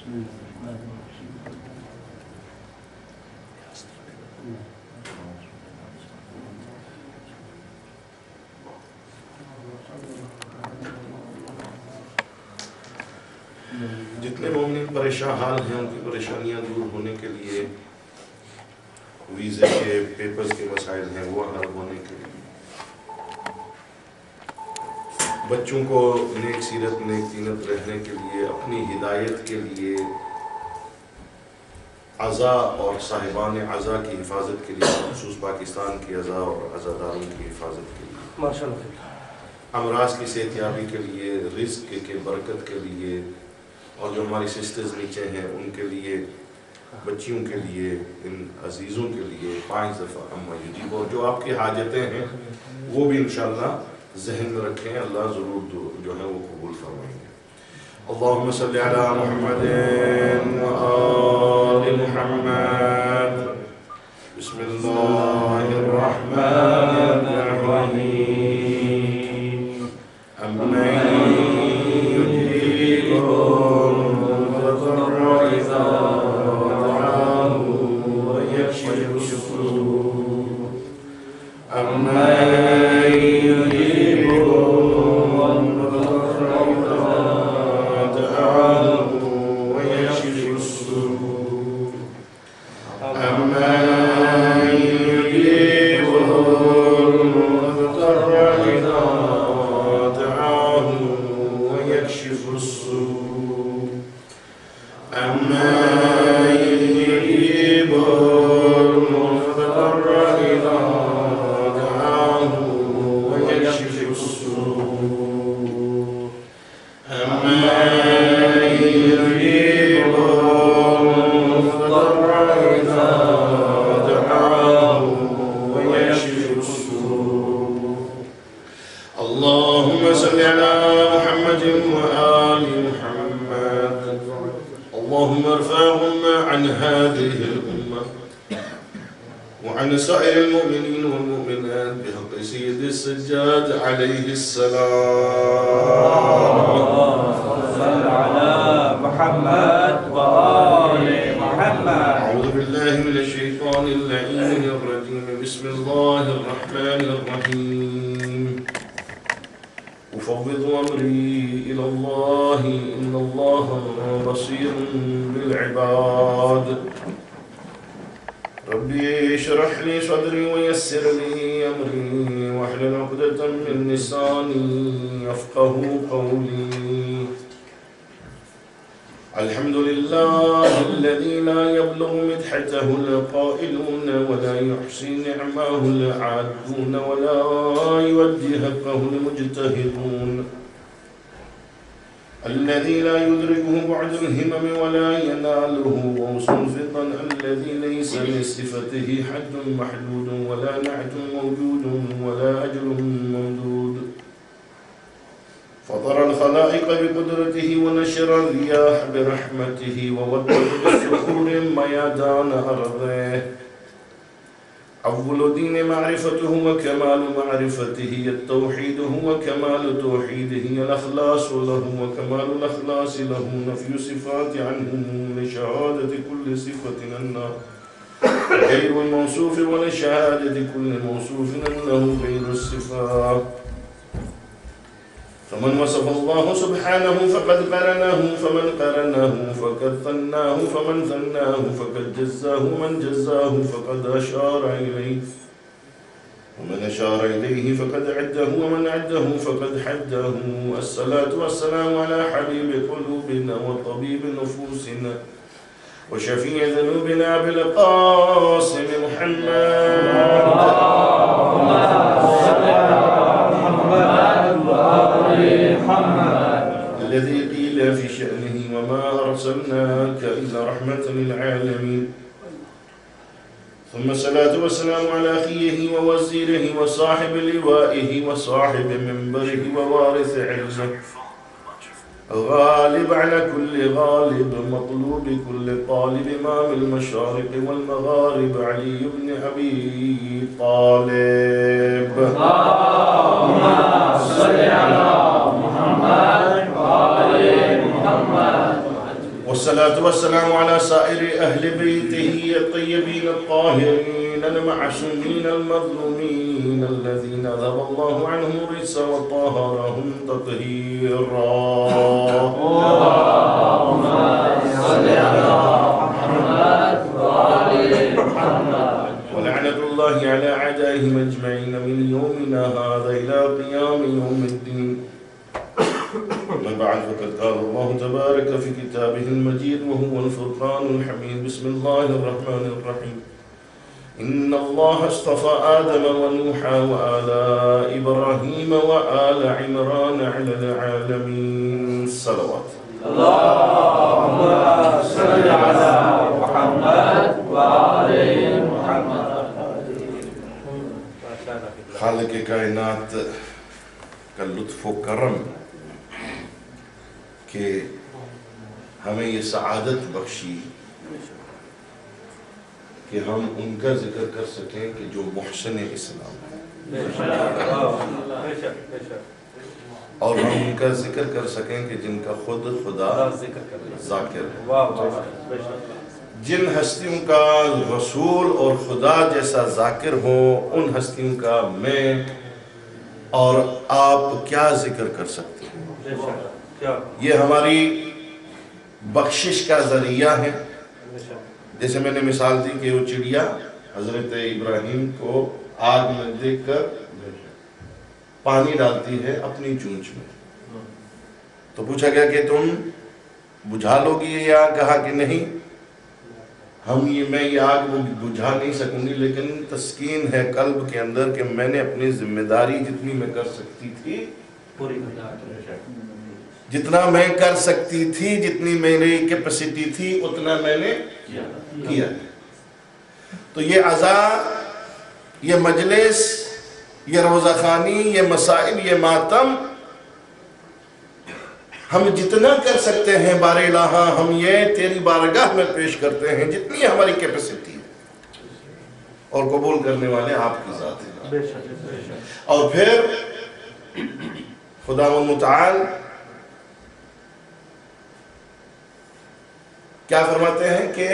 جتنے مومنین پریشان حال ہیں ان کی پریشانیاں دور ہونے کے لیے، ویزے کے پیپرز کے مسائل ہیں وہ حل ہونے کے لیے، بچوں کو نیک سیرت نیک دینت رہنے کے لیے، اپنی ہدایت کے لیے، عزا اور صاحبان عزا کی حفاظت کے لیے، خصوص پاکستان کی عزا اور عزاداروں کی حفاظت کے لیے، ماشاءاللہ، امراض کی صحتیابی کے لیے، رزق کے برکت کے لیے، اور جو ہماری سسٹرز نیچے ہیں ان کے لیے، بچیوں کے لیے، ان عزیزوں کے لیے 5 دفعہ اما یجیب، اور جو آپ کی حاجتیں ہیں وہ بھی انشاءاللہ ذہن میں رکھیں، اللہ ضرور جو ہے وہ قبول فرمائیں گے۔ اللہم صلی علی محمد وآل محمد، بسم اللہ الرحمن الرحیم، امن یجیب المضطر اذا دعاہ ویکشف السوء، امن یجیب المضطر اذا دعاہ ویکشف السوء، امن یجیب المضطر اذا دعاہ ویکشف السوء، امن يجيب المضطر إذا دعاه ويكشف السوء، أمن يجيب المضطر إذا دعاه ويكشف السوء، اللهم صل على محمد وآل محمد، اللهم ارفعهم عن هذه الأمة وعن سائر المؤمنين والمؤمنات بحق سيد السجاد عليه السلام. صل على محمد وآل محمد. أعوذ بالله من الشيطان اللعين الرجيم، بسم الله الرحمن الرحيم، أفوض أمري إلى الله إن الله بصير بالعباد. ربي اشرح لي صدري ويسر لي أمري واحلل عقدة من لساني يفقه قولي. الحمد لله الذي لا يبلغ مدحته القائلون ولا يحصي نعماه العادون ولا يودي حقه المجتهدون، الذي لا يدركه بعد الهمم ولا يناله غوص في الظن، الذي ليس لصفته حد محدود ولا نعت موجود ولا أجل ممدود، فطر الخلائق بقدرته ونشر الرياح برحمته وودد بالصخور ميادان أرضه. أول دين معرفته وكمال معرفته، التوحيد هو كمال توحيده، الأخلاص له وكمال الأخلاص له، نفي صفات عنه لشهادة كل صفة أنه غير الموصوف ولشهادة كل موصوف أنه غير الصفات. فمن وصف الله سبحانه فقد قرنه، فمن قرنه فقد ثناه، فمن ثناه فقد جزاه، ومن جزاه فقد أشار إليه، ومن أشار إليه فقد عده، ومن عده فقد حده. الصلاة والسلام على حبيب قلوبنا وطبيب نفوسنا وشفيع ذنوبنا بالقاسم محمد. الذي قيل في شأنه وما أرسلناك إلا رحمة للعالمين. ثم الصلاة والسلام على أخيه ووزيره وصاحب لوائه وصاحب منبره ووارث علمه، الغالب على كل غالب، مطلوب كل طالب، إمام المشارق والمغارب، علي بن أبي طالب. اللهم صل على محمد وآل محمد. والصلاة والسلام على سائر أهل بيته الطيبين الطاهرين المعصومين المظلومين الذين ذهب الله عنهم الرجس وطهرهم تطهيرا. اللهم صل على محمد وآل محمد. ولعنة الله على أعدائهم أجمعين من يومنا هذا إلى قيام يوم الدين. أما بعد فقد قال الله تبارك في كتابه المجيد وهو الفرقان الحميد. بسم الله الرحمن الرحيم. إن الله اصطفى آدم ونوحا وآل إبراهيم وآل عمران على العالمين. صلوات. اللهم صل على محمد وآل محمد. خالق کائنات کا لطف و کرم کہ ہمیں یہ سعادت بخشی کہ ہم ان کا ذکر کر سکیں کہ جو محسن اسلام ہے، اور ہم ان کا ذکر کر سکیں کہ جن کا خود خدا ذاکر ہے. جن ہستیوں کا رسول اور خدا جیسا ذاکر ہو، ان ہستیوں کا میں اور آپ کیا ذکر کر سکتے ہیں. یہ ہماری بخشش کا ذریعہ ہے. جیسے میں نے مثال دی کہ وہ چڑیا حضرت ابراہیم کو آگ میں دیکھ کر پانی ڈالتی ہے اپنی چونچ میں. تو پوچھا گیا کہ تم بجھا لو گی یا کہا کہ نہیں، میں یہ آگ بجھا نہیں سکوں گی، لیکن تسکین ہے قلب کے اندر کہ میں نے اپنی ذمہ داری جتنی میں کر سکتی تھی جتنا میں کر سکتی تھی، جتنی میری کیپیسٹی تھی اتنا میں نے کیا. تو یہ عزا، یہ مجلس، یہ روزہ خوانی، یہ مصائب، یہ ماتم ہم جتنا کر سکتے ہیں بار الہا ہم یہ تیری بارگاہ میں پیش کرتے ہیں جتنی ہماری کیپیسٹی ہے، اور قبول کرنے والے آپ کی ذات ہے. اور پھر خداوند متعال کیا فرماتے ہیں کہ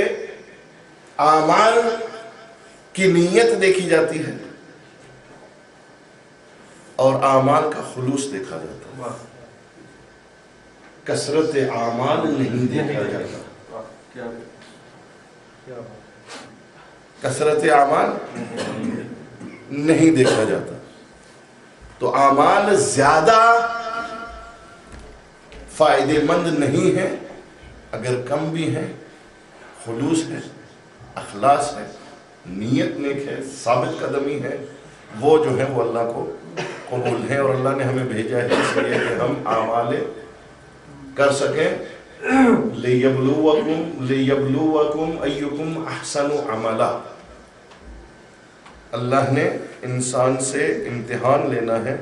اعمال کی نیت دیکھی جاتی ہے اور اعمال کا خلوص دیکھا جاتا ہے. کثرت اعمال نہیں دیکھا جاتا. کثرت اعمال نہیں دیکھا جاتا. تو اعمال زیادہ فائدے مند نہیں ہیں اگر کم بھی ہیں. خلوص ہے، اخلاص ہے، نیت نیک ہے، ثابت قدمی ہے، وہ جو ہے وہ اللہ کو قبول ہے. اور اللہ نے ہمیں بھیجا ہے اس لیے کہ ہم اعمال کر سکیں. لِيَبْلُوَكُمْ أَيُّكُمْ أَحْسَنُ عَمَلًا. اللہ نے انسان سے امتحان لینا ہے،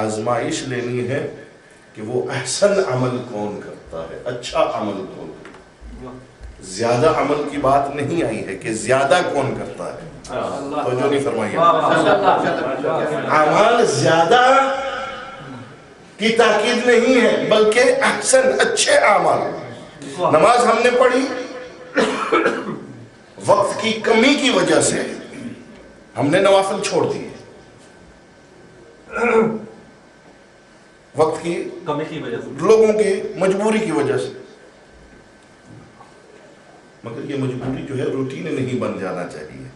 آزمائش لینی ہے کہ وہ احسن عمل کون کرتا ہے، اچھا عمل کون کرتا ہے. زیادہ عمل کی بات نہیں آئی ہے کہ زیادہ کون کرتا ہے. تو جو نہیں فرمائی اعمال زیادہ کی تاکید نہیں ہے بلکہ احسن، اچھے اعمال. نماز ہم نے پڑھی، وقت کی کمی کی وجہ سے ہم نے نوافل چھوڑ دیے، وقت کی کمی کی وجہ سے، لوگوں کی مجبوری کی وجہ سے. مگر یہ مجبوری جو ہے روٹین نہیں بن جانا چاہیے.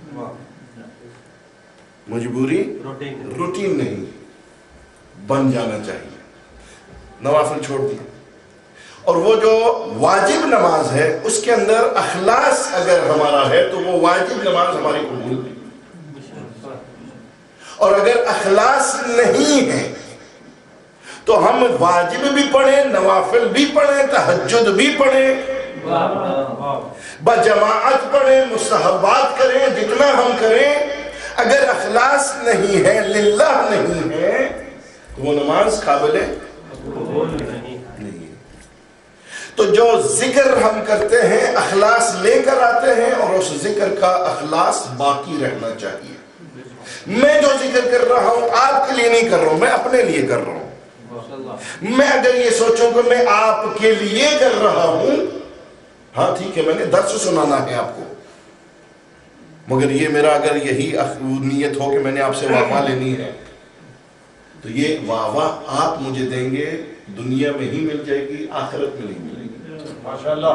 مجبوری روٹین نہیں بن جانا چاہیے. نوافل چھوڑ دی، اور وہ جو واجب نماز ہے اس کے اندر اخلاص اگر ہمارا ہے تو وہ واجب نماز ہماری قبول ہے. اور اگر اخلاص نہیں ہے تو ہم واجب بھی پڑھیں، نوافل بھی پڑھیں، تہجد بھی پڑھیں، بجماعت پڑھیں، مستحبات کریں، جتنا ہم کریں، اگر اخلاص نہیں ہے، للہ نہیں ہے، تو وہ نماز قابل نہیں. تو جو ذکر ہم کرتے ہیں اخلاص لے کر آتے ہیں، اور اس ذکر کا اخلاص باقی رہنا چاہیے. میں جو ذکر کر رہا ہوں آپ کے لیے نہیں کر رہا ہوں، میں اپنے لیے کر رہا ہوں. میں اگر یہ سوچوں کہ میں آپ کے لیے کر رہا ہوں ہاں ٹھیک ہے میں نے درس سنانا ہے آپ کو، مگر یہ میرا اگر یہی نیت ہو کہ میں نے آپ سے واہ واہ لینی ہے تو یہ واہ واہ آپ مجھے دیں گے، دنیا میں ہی مل جائے گی، آخرت میں نہیں ملے گی۔ ماشاءاللہ۔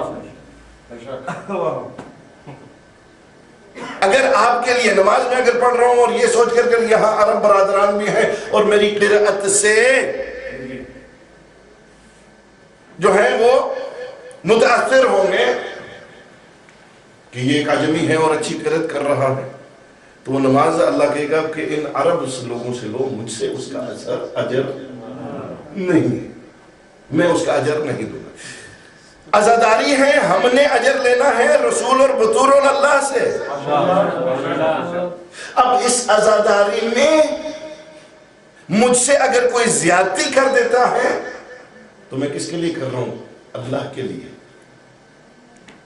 اگر آپ کے لیے نماز میں اگر پڑھ رہا ہوں اور یہ سوچ کر یہاں عرب برادران بھی ہیں اور میری قرأت سے جو ہے وہ متاثر ہوں گے کہ یہ ایک عجمی ہے اور اچھی قرأت کر رہا ہے، تو وہ نماز اللہ کہے گا کہ ان عرب لوگوں سے لو، مجھ سے اس کا اجر نہیں، میں اس کا اجر نہیں دوں گا۔ عزاداری ہے، ہم نے اجر لینا ہے رسول اور بطور اللہ سے۔ اب اس عزاداری میں مجھ سے اگر کوئی زیادتی کر دیتا ہے تو میں کس کے لیے کر رہا ہوں؟ اللہ کے لیے۔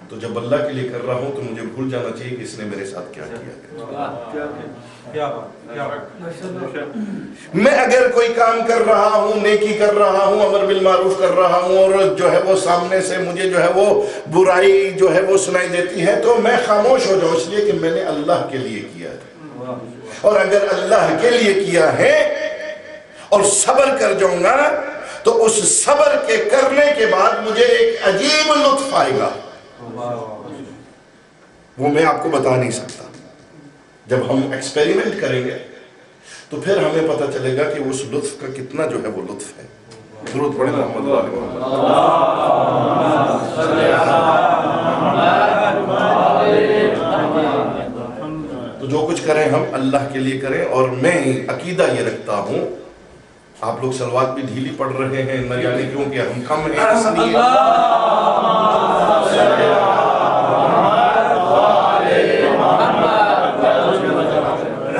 تو جب اللہ کے لیے کر رہا ہوں تو مجھے بھول جانا چاہیے کہ اس نے میرے ساتھ کیا کیا۔ میں اگر کوئی کام کر رہا ہوں، نیکی کر رہا ہوں، امر بالمعروف کر رہا ہوں اور جو ہے وہ سامنے سے مجھے جو ہے وہ برائی جو ہے وہ سنائی دیتی ہے تو میں خاموش ہو جاؤں، اس لیے کہ میں نے اللہ کے لیے کیا ہے۔ اور اگر اللہ کے لیے کیا ہے اور صبر کر جاؤں گا تو اس صبر کے کرنے کے بعد مجھے ایک عجیب لطف آئے گا، وہ میں آپ کو بتا نہیں سکتا۔ جب ہم ایکسپیریمنٹ کریں گے تو پھر ہمیں پتہ چلے گا کہ اس لطف کا کتنا جو ہے وہ لطف ہے۔ درود پڑھیں محمد وآل محمد۔ تو جو کچھ کریں ہم اللہ کے لیے کریں، اور میں عقیدہ یہ رکھتا ہوں، آپ لوگ صلوات بھی ڈھیلی پڑھ رہے ہیں نہ جانے کیوں کہ ہم کم ہیں اس لیے،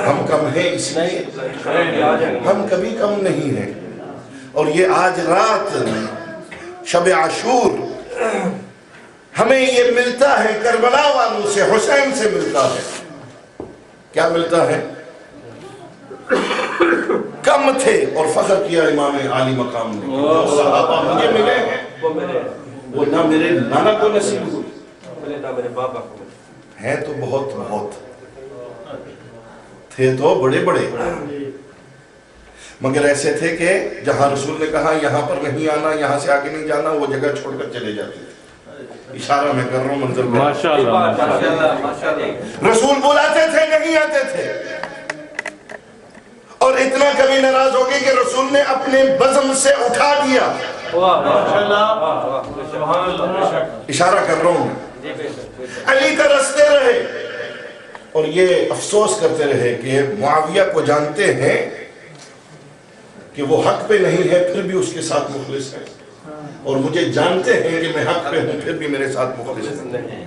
ہم کم ہیں اس لیے، ہم کبھی کم نہیں ہیں۔ اور یہ آج رات شب عاشور ہمیں یہ ملتا ہے، کربلا والوں سے، حسین سے ملتا ہے۔ کیا ملتا ہے؟ کم تھے اور فخر کیا امام عالی مقام نے، جو صحابہ مجھے ملے ہیں وہ نہ میرے نانا کو نصیب ہوئی، نہ میرے بابا کو، ہیں تو بہت بہت، تھے تو بڑے بڑے، مگر ایسے تھے کہ جہاں رسول نے کہا یہاں پر نہیں آنا، یہاں سے آگے نہیں جانا، وہ جگہ چھوڑ کر چلے جاتے تھے۔ اشارہ میں کر رہا ہوں، منظر میں رسول بلاتے تھے نہیں آتے تھے، اور اتنا کبھی ناراض ہو گئے کہ رسول نے اپنے بزم سے اٹھا دیا۔ اشارہ کر رہا ہوں میں، علی ترستے رہے اور یہ افسوس کرتے رہے کہ معاویہ کو جانتے ہیں کہ وہ حق پہ نہیں ہے پھر بھی اس کے ساتھ مخلص ہے، اور مجھے جانتے ہیں کہ میں حق پہ ہوں پھر بھی میرے ساتھ مخلص نہیں۔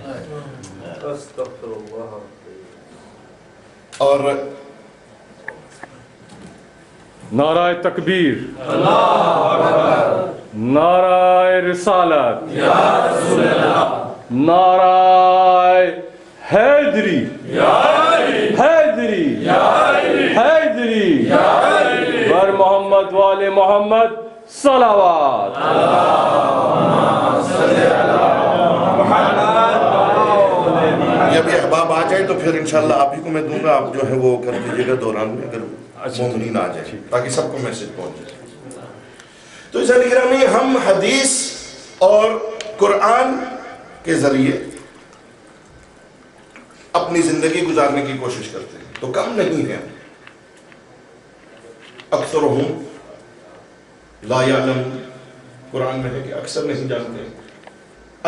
اور نعرہ تکبیر، نعرہ رسالت، نعرہ حیدری، حیدری، حیدری، بر محمد والے محمد صلوات۔ جب یہ احباب آ جائیں تو پھر انشاءاللہ آپ ہی کو میں دوں گا، آپ جو ہے وہ کر دیجیے گا دوران میں، اگر مومنین آ جائیں تاکہ سب کو میسج پہنچ جائے۔ تو اس گرامی ہم حدیث اور قرآن کے ذریعے اپنی زندگی گزارنے کی کوشش کرتے ہیں، تو کم نہیں ہے۔ اکثرہم لا یعلم، قرآن میں ہے کہ اکثر نہیں جانتے،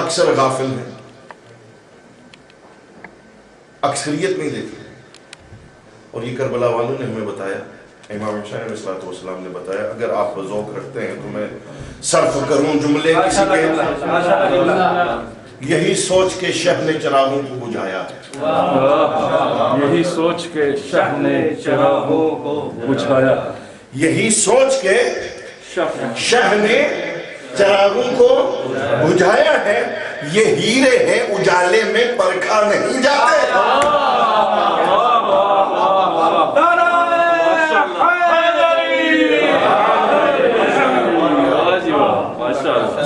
اکثر غافل ہیں، اکثریت نہیں دیکھتے۔ اور یہ کربلا والوں نے ہمیں بتایا، امام حسین علیہ السلام نے بتایا، اگر آپ ذوق رکھتے ہیں تو میں صرف کروں جملے کسی کے، یہی سوچ کے شہ نے چراغوں کو بجھایا ہے، یہی سوچ کے شہ نے چراغوں کو بجھایا، یہی سوچ کے شہ نے چراغوں کو بجھایا ہے، یہ ہیرے ہیں اجالے میں پرکھا نہیں جاتے۔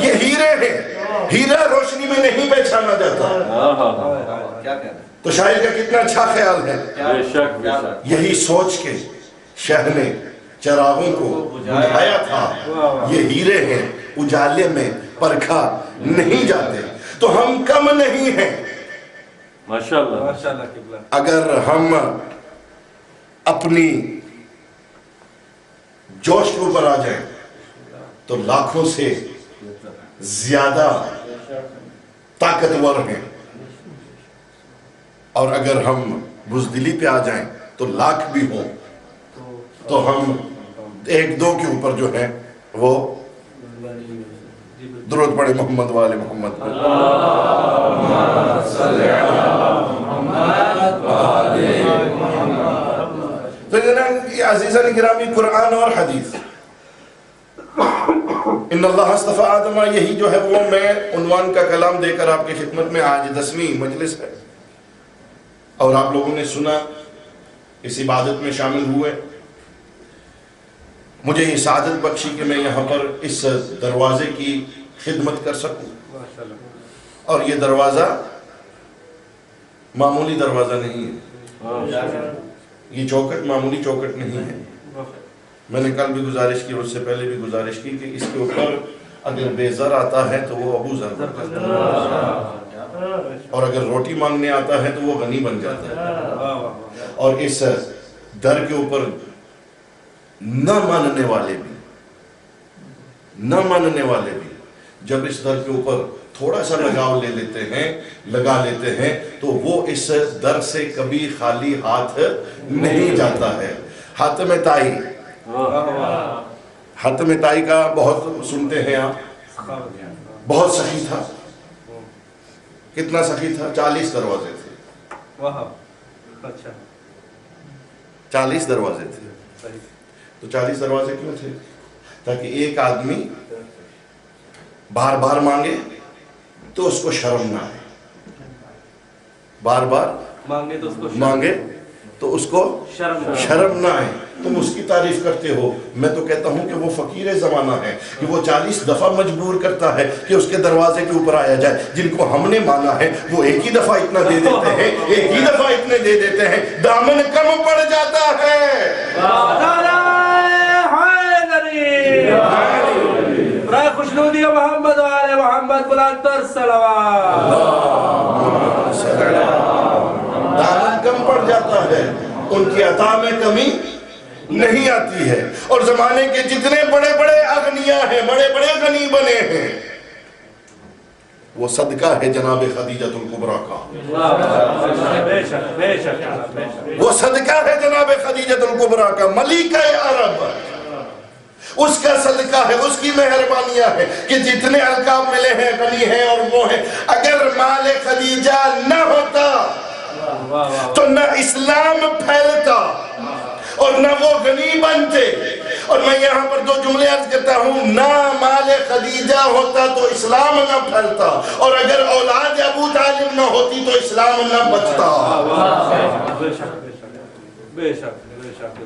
یہ ہیرے ہیں، ہیرا روشن روشنی میں نہیں پہچانا جاتا. کیا کہنا ہے؟ تو شاعر کا کتنا اچھا خیال ہے. بے شک بے شک. یہی سوچ کے شاہ نے چراغوں کو بجھایا تھا. یہ ہیرے ہیں اجالے میں پرکھا نہیں جاتے. تو ہم کم نہیں ہیں. ماشاءاللہ. اگر ہم اپنی جوش کے اوپر آ جائیں تو لاکھوں سے زیادہ طاقتور ہیں. اور اگر ہم بزدلی پہ آ جائیں تو لاکھ بھی ہوں تو ہم ایک دو کے اوپر جو ہے وہ درود پڑھے محمد والے محمد. تو جناب عزیزان گرامی قرآن اور حدیث ان اللہ اصطفیٰ آدم، یہی جو ہے وہ میں عنوان کا کلام دے کر آپ کی خدمت میں آج 10ویں مجلس ہے اور آپ لوگوں نے سنا، اس عبادت میں شامل ہوئے. مجھے یہ سعادت بخشی کہ میں یہاں پر اس دروازے کی خدمت کر سکوں. اور یہ دروازہ معمولی دروازہ نہیں ہے، یہ چوکٹ معمولی چوکٹ نہیں ہے. میں نے کل بھی گزارش کی اور اس سے پہلے بھی گزارش کی کہ اس کے اوپر اگر بے زر آتا ہے تو وہ ابو زر بن جاتا ہے، اور اگر روٹی مانگنے آتا ہے تو وہ غنی بن جاتا ہے. اور اس در کے اوپر نہ ماننے والے بھی جب اس در کے اوپر تھوڑا سا لگاؤ لگا لیتے ہیں تو وہ اس در سے کبھی خالی ہاتھ نہیں جاتا ہے. حاتم طائی کا بہت سنتے ہیں آپ. بہت سخی تھا. کتنا سخی تھا؟ 40 دروازے تھے. 40 دروازے تھے. تو 40 دروازے کیوں تھے؟ تاکہ ایک آدمی بار بار مانگے تو اس کو شرم نہ آئے. بار بار مانگے تو اس کو شرم نہ آئے. تم اس کی تعریف کرتے ہو، میں تو کہتا ہوں کہ وہ فقیر زمانہ ہے کہ وہ 40 دفعہ مجبور کرتا ہے کہ اس کے دروازے کے اوپر آیا جائے. جن کو ہم نے مانا ہے وہ ایک ہی دفعہ اتنا دے دیتے ہیں، ایک ہی دفعہ اتنے دے دیتے ہیں، دامن کم پڑ جاتا ہے. خوشنودی محمد والے محمد بلند تر صلوات. دامن کم پڑ جاتا ہے، ان کی عطا میں کمی نہیں آتی ہے. اور زمانے کے جتنے بڑے بڑے اغنیاء ہیں، بڑے بڑے غنی بنے ہیں، وہ صدقہ ہے جناب خدیجۃ الکبریٰ کا. وہ صدقہ ہے جناب خدیجۃ الکبریٰ کا، ملکہ عرب. اس کا صدقہ ہے، اس کی مہربانیاں ہے کہ جتنے القاب ملے ہیں غنی ہیں اور وہ ہیں. اگر مال خدیجہ نہ ہوتا تو نہ اسلام پھیلتا اور نہ وہ غنی بنتے. اور میں یہاں پر 2 جملے عرض کرتا ہوں، نہ مال خدیجہ ہوتا تو اسلام نہ پھیلتا، اور اگر اولاد ابو طالب نہ ہوتی تو اسلام نہ بچتا.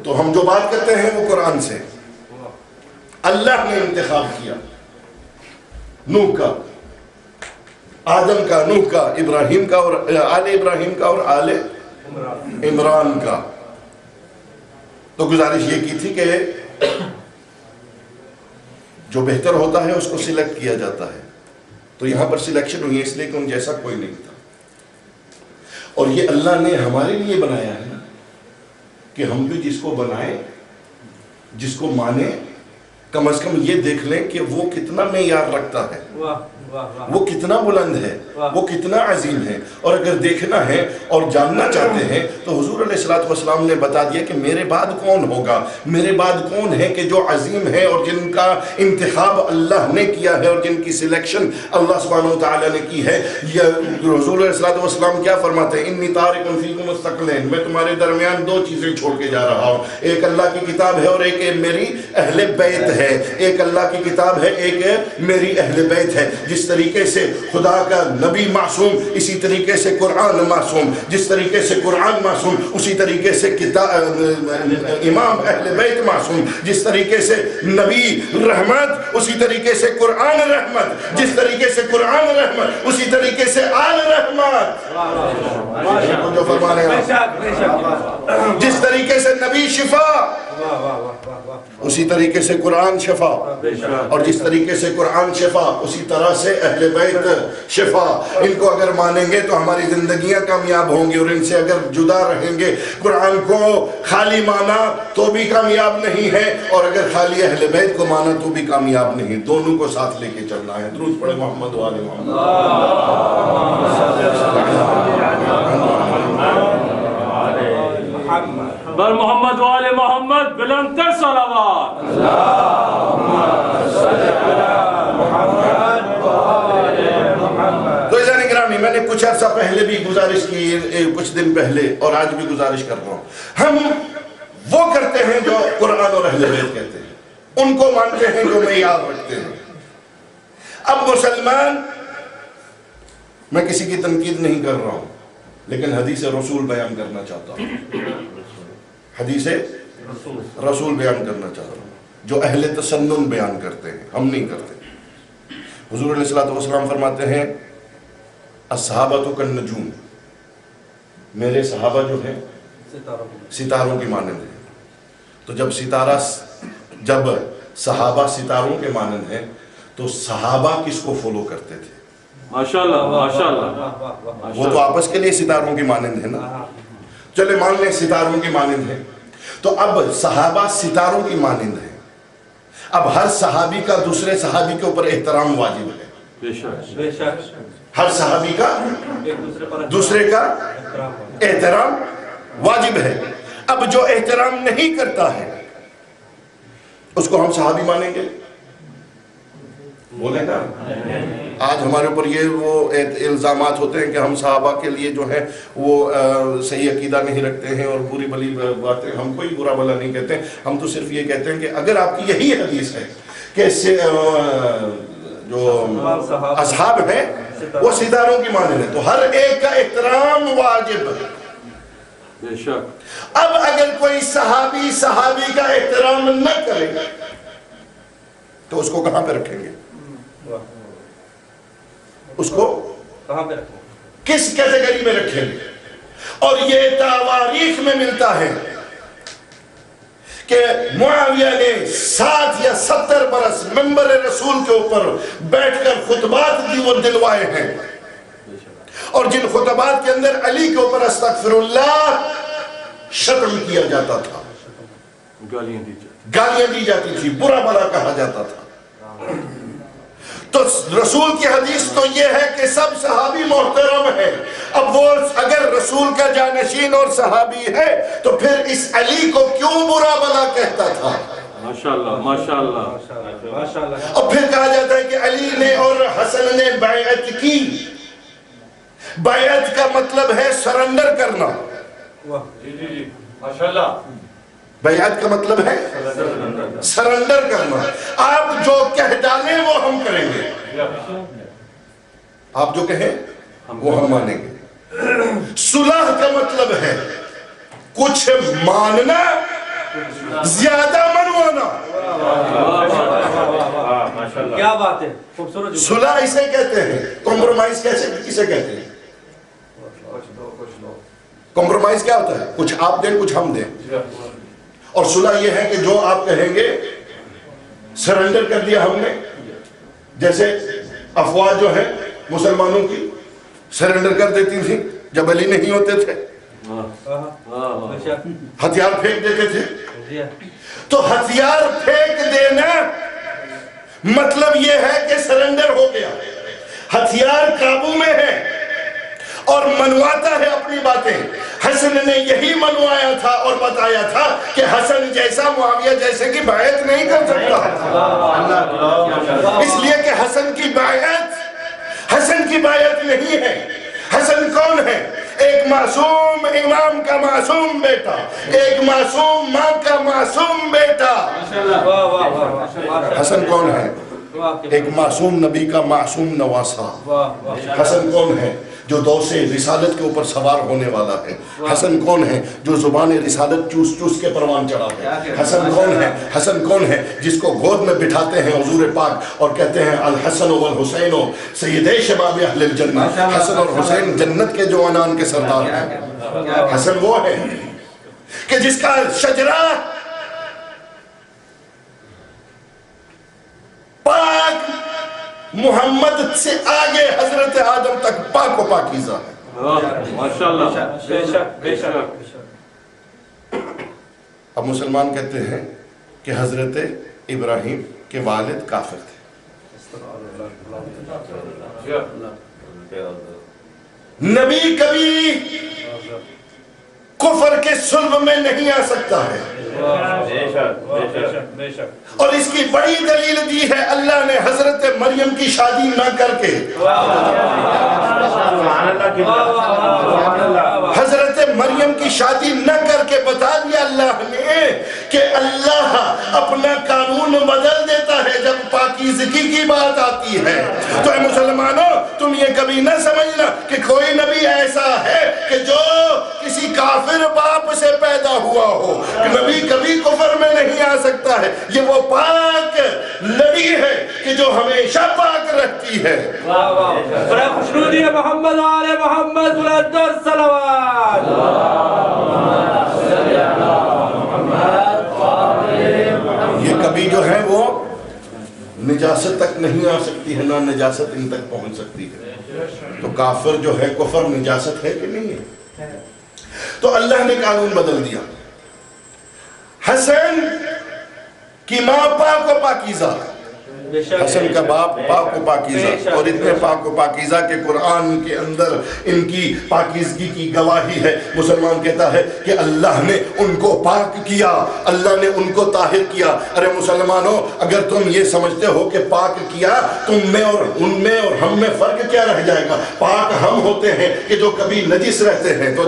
تو ہم جو بات کرتے ہیں وہ قرآن سے. اللہ نے انتخاب کیا نوح کا، آدم کا، نوح کا، ابراہیم کا اور آل ابراہیم کا اور آل عمران کا. تو گزارش یہ کی تھی کہ جو بہتر ہوتا ہے اس کو سلیکٹ کیا جاتا ہے. تو یہاں پر سلیکشن ہوئی اس لیے کہ ان جیسا کوئی نہیں تھا. اور یہ اللہ نے ہمارے لیے بنایا ہے کہ ہم بھی جس کو بنائیں، جس کو مانیں، کم از کم یہ دیکھ لیں کہ وہ کتنا معیار رکھتا ہے، وہ کتنا بلند ہے، وہ کتنا عظیم ہے. اور اگر دیکھنا ہے اور جاننا چاہتے ہیں تو حضور علیہ السلام نے بتا دیا کہ میرے بعد کون ہوگا، میرے بعد کون ہے کہ جو عظیم ہے اور جن کا انتخاب اللہ نے کیا ہے اور جن کی سلیکشن اللہ سبحانہ وتعالی نے کی ہے. یہ حضور علیہ السلام کیا فرماتے ہیں؟ انی تارک فیکم الثقلین، میں تمہارے درمیان 2 چیزیں چھوڑ کے جا رہا ہوں، ایک اللہ کی کتاب ہے اور ایک میری اہل بیت ہے. ایک اللہ کی کتاب ہے، ایک میری اہل بیت بیت ہے. جس طریقے سے خدا کا نبی معصوم اسی طریقے سے قرآن معصوم. جس طریقے سے قرآن معصوم اسی طریقے سے امام اہل بیت معصوم. جس طریقے سے نبی رحمت اسی طریقے سے قرآن رحمت. جس طریقے سے قرآن رحمت اسی طریقے سے آل رحمت. جو فرما رہے ہیں جس طریقے سے نبی شفا اسی طریقے سے قرآن شفا, اور جس طریقے سے قرآن شفا اسی طرح سے اہل بیت شفا. ان کو اگر مانیں گے تو ہماری زندگیاں کامیاب ہوں گی, اور ان سے اگر جدا رہیں گے, قرآن کو خالی مانا تو بھی کامیاب نہیں ہے, اور اگر خالی اہل بیت کو مانا تو بھی کامیاب نہیں. دونوں کو ساتھ لے کے چلنا ہے. درود پڑھے محمد و آل محمد. بر محمد و آل محمد بلندتر صلوات. تو عزیزان گرامی, میں نے کچھ عرصہ پہلے بھی گزارش کی, کچھ دن پہلے, اور آج بھی گزارش کر رہا ہوں. ہم وہ کرتے ہیں جو قرآن اور اہل بیت کہتے ہیں, ان کو مانتے ہیں جو معیار رکھتے ہیں. اب مسلمان, میں کسی کی تنقید نہیں کر رہا ہوں, لیکن حدیث رسول بیان کرنا چاہتا ہوں. حدیث رسول بیان کرنا چاہتا ہوں جو اہل تسنن بیان کرتے ہیں, ہم نہیں کرتے. حضور علیہ الصلوۃ والسلام فرماتے ہیں الصحابۃ کالنجوم, میرے صحابہ جو ہیں ستاروں کی مانند ہیں. تو جب صحابہ ستاروں کے مانند ہیں تو صحابہ کس کو فالو کرتے تھے؟ ماشاءاللہ ماشاءاللہ. وہ تو آپس کے لیے ستاروں کی مانند ہیں نا. چلے مان لیں ستاروں کی مانند ہیں, تو اب صحابہ ستاروں کی مانند ہیں. اب ہر صحابی کا دوسرے صحابی کے اوپر احترام واجب ہے. بے شک. ہر صحابی کا دوسرے کا احترام واجب ہے. اب جو احترام نہیں کرتا ہے اس کو ہم صحابی مانیں گے؟ بولے نا. آج ہمارے اوپر یہ وہ الزامات ہوتے ہیں کہ ہم صحابہ کے لیے جو ہے وہ صحیح عقیدہ نہیں رکھتے ہیں اور بری بلی باتیں. ہم کوئی برا بلا نہیں کہتے, ہم تو صرف یہ کہتے ہیں کہ اگر آپ کی یہی حدیث ہے کہ جو اصحاب ہیں وہ ستاروں کی مانند ہیں, تو ہر ایک کا احترام واجب ہے. بے شک. اب اگر کوئی صحابی کا احترام نہ کرے تو اس کو کہاں پہ رکھیں گے؟ اس کو کہاں پہ رکھیں؟ کس کیٹیگری میں رکھیں گے؟ اور یہ تواریخ میں ملتا ہے کہ معاویہ نے 60 یا 70 برس منبر رسول کے اوپر بیٹھ کر خطبات دی وہ دلوائے ہیں, اور جن خطبات کے اندر علی کے اوپر استغفر اللہ شتم کیا جاتا تھا, گالیاں دی جاتی تھی, برا بلا کہا جاتا تھا. تو رسول کی حدیث تو یہ ہے کہ سب صحابی محترم ہے. اب وہ اگر رسول کا جانشین اور صحابی ہے تو پھر اس علی کو کیوں برا بلا کہتا تھا؟ ماشاءاللہ ماشاءاللہ. اور پھر کہا جاتا ہے کہ علی نے اور حسن نے بیعت کی. بیعت کا مطلب ہے سرنڈر کرنا. جی ماشاءاللہ. بیعت کا مطلب ہے سرنڈر کرنا. آپ جو کہہ ڈالیں وہ ہم کریں گے, آپ جو کہیں وہ ہم مانیں گے. صلح کا مطلب ہے کچھ ماننا, زیادہ منوانا. کیا بات ہے, خوبصورت. صلح اسے کہتے ہیں. کمپرومائز کسے کہتے ہیں؟ کمپرومائز کیا ہوتا ہے؟ کچھ آپ دیں کچھ ہم دیں. اور صلح یہ ہے کہ جو آپ کہیں گے سرنڈر کر دیا ہم نے. جیسے افواج جو ہے مسلمانوں کی سرنڈر کر دیتی تھی جب علی نہیں ہوتے تھے, ہتھیار پھینک دیتے تھے. تو ہتھیار پھینک دینا مطلب یہ ہے کہ سرنڈر ہو گیا, ہتھیار قابو میں ہے اور منواتا ہے اپنی باتیں. حسن نے یہی منوایا تھا اور بتایا تھا کہ حسن جیسا معاویہ جیسے کی بیعت نہیں کر سکتا, اس لیے کہ حسن کی بیعت نہیں ہے. حسن کون ہے؟ ایک معصوم امام کا معصوم بیٹا, ایک معصوم ماں کا معصوم بیٹا. حسن کون ہے؟ ایک معصوم نبی کا معصوم نواسا۔ حسن کون ہے؟ جو دوس رسالت کے اوپر سوار ہونے والا ہے۔ حسن کون ہے؟ جو زبان رسالت چوس چوس کے پروان چڑھا ہے۔ حسن کون ہے؟ حسن کون ہے؟ جس کو گود میں بٹھاتے ہیں حضور پاک اور کہتے ہیں الحسن والحسین سیدے شباب اہل الجنہ۔ حسن اور حسین جنت کے جوانان کے سردار ہیں۔ حسن وہ ہے کہ جس کا شجرہ پاک محمد سے آگے حضرت آدم تک پاک و پاکیزہ ہے۔ ماشاءاللہ، بے شک بے شک۔ اب مسلمان کہتے ہیں کہ حضرت ابراہیم کے والد کافر تھے۔ نبی کبھی کفر کے صلب میں نہیں آ سکتا ہے، اور اس کی بڑی دلیل دی ہے اللہ نے حضرت مریم کی شادی نہ کر کے۔ حضرت مریم کی شادی نہ کر کے بتا دیا اللہ نے کہ اللہ اپنا قانون بدل دیتا ہے جب پاکیزگی کی بات آتی ہے۔ تو اے مسلمانوں، تم یہ کبھی نہ سمجھنا کہ کوئی نبی ایسا ہے کہ جو کسی کافر باپ سے پیدا ہوا ہو۔ نبی کبھی کفر میں نہیں آ سکتا ہے، یہ وہ پاک لڑی ہے کہ جو ہمیشہ پاک رہتی ہے۔ بڑا خوشنودی ہے محمد آل محمد بلند الصلوات۔ یہ کبھی جو ہے وہ نجاست تک نہیں آ سکتی ہے، نہ نجاست ان تک پہنچ سکتی ہے۔ تو کافر جو ہے کفر نجاست ہے کہ نہیں ہے؟ تو اللہ نے قانون بدل دیا۔ حسن کی ماں پاک و پاکیزہ، حسن کا باپ پاک و پاکیزہ، اور اتنے پاک و پاکیزہ کہ قرآن کے اندر ان کی پاکیزگی کی گواہی ہے۔ مسلمان کہتا ہے کہ اللہ نے ان کو پاک کیا، اللہ نے ان کو طاہر کیا۔ ارے مسلمانوں، اگر تم یہ سمجھتے ہو کہ پاک کیا، تم میں اور ان میں اور ہم میں فرق کیا رہ جائے گا؟ پاک ہم ہوتے ہیں کہ جو کبھی نجس رہتے ہیں، تو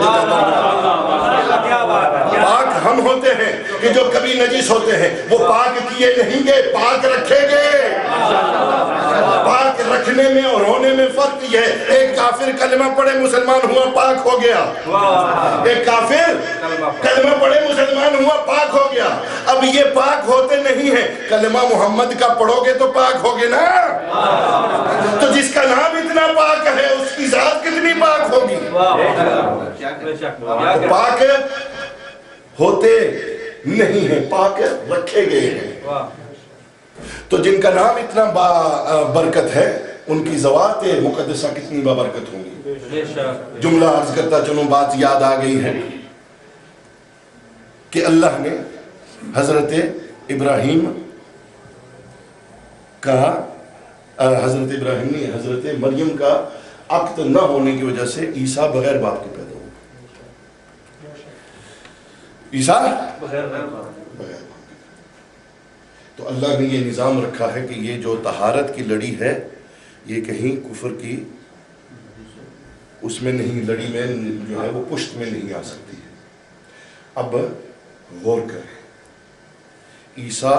پاک ہم ہوتے ہیں کہ جو کبھی نجس ہوتے ہیں، وہ پاک کیے نہیں گے، پاک رکھے گے۔ پاک رکھنے میں اور ہونے میں فرق یہ ہے، ایک کافر کلمہ پڑھے مسلمان ہوا پاک ہو گیا، ایک کافر کلمہ پڑھے مسلمان ہوا پاک ہو گیا۔ اب یہ پاک ہوتے نہیں ہیں، کلمہ محمد کا پڑھو گے تو پاک ہوگے نا۔ تو جس کا نام اتنا پاک ہے اس کی ذات کتنی پاک ہوگی؟ تو پاک ہوتے نہیں ہیں، پاک رکھے گئے ہیں۔ تو جن کا نام اتنا برکت ہے ان کی ذوات مقدسہ کتنی بابرکت ہوں گی۔ جملہ عرض کرتا چلوں، بات یاد آ گئی ہے کہ اللہ نے حضرت ابراہیم کا حضرت مریم کا عقد نہ ہونے کی وجہ سے عیسیٰ بغیر باپ کے پیدا ہوا۔ عیسیٰ بغیر باپ کے۔ تو اللہ نے یہ نظام رکھا ہے کہ یہ جو طہارت کی لڑی ہے یہ کہیں کفر کی اس میں نہیں، لڑی میں جو ہے وہ پشت میں نہیں آ سکتی ہے۔ اب غور کریں، عیسیٰ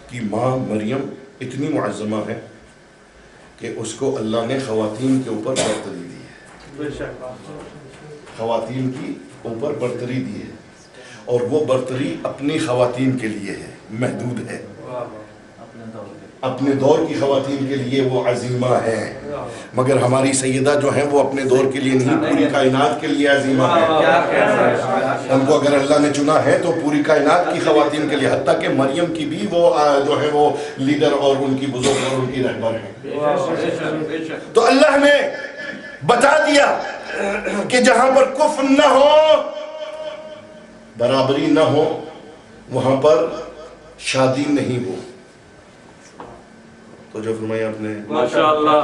کی ماں مریم اتنی معظمہ ہے کہ اس کو اللہ نے خواتین کے اوپر برتری دی ہے، خواتین کی اوپر برتری دی ہے، اور وہ برتری اپنی خواتین کے لیے ہے، محدود ہے۔ اپنے دور کی خواتین کے لیے وہ عظیمہ ہے، مگر ہماری سیدہ جو ہیں وہ اپنے دور کے لیے نہیں، پوری کائنات کے لیے عظیمہ ہے۔ ان کو اگر اللہ نے چنا ہے تو پوری کائنات کی خواتین کے لیے، حتیٰ کہ مریم کی بھی وہ جو ہے وہ لیڈر اور ان کی بزرگ اور ان کی رہبر ہیں۔ تو اللہ نے بتا دیا کہ جہاں پر کفر نہ ہو، برابری نہ ہو، وہاں پر شادی نہیں ہو۔ تو جو فرمایا آپ نے، ماشاءاللہ،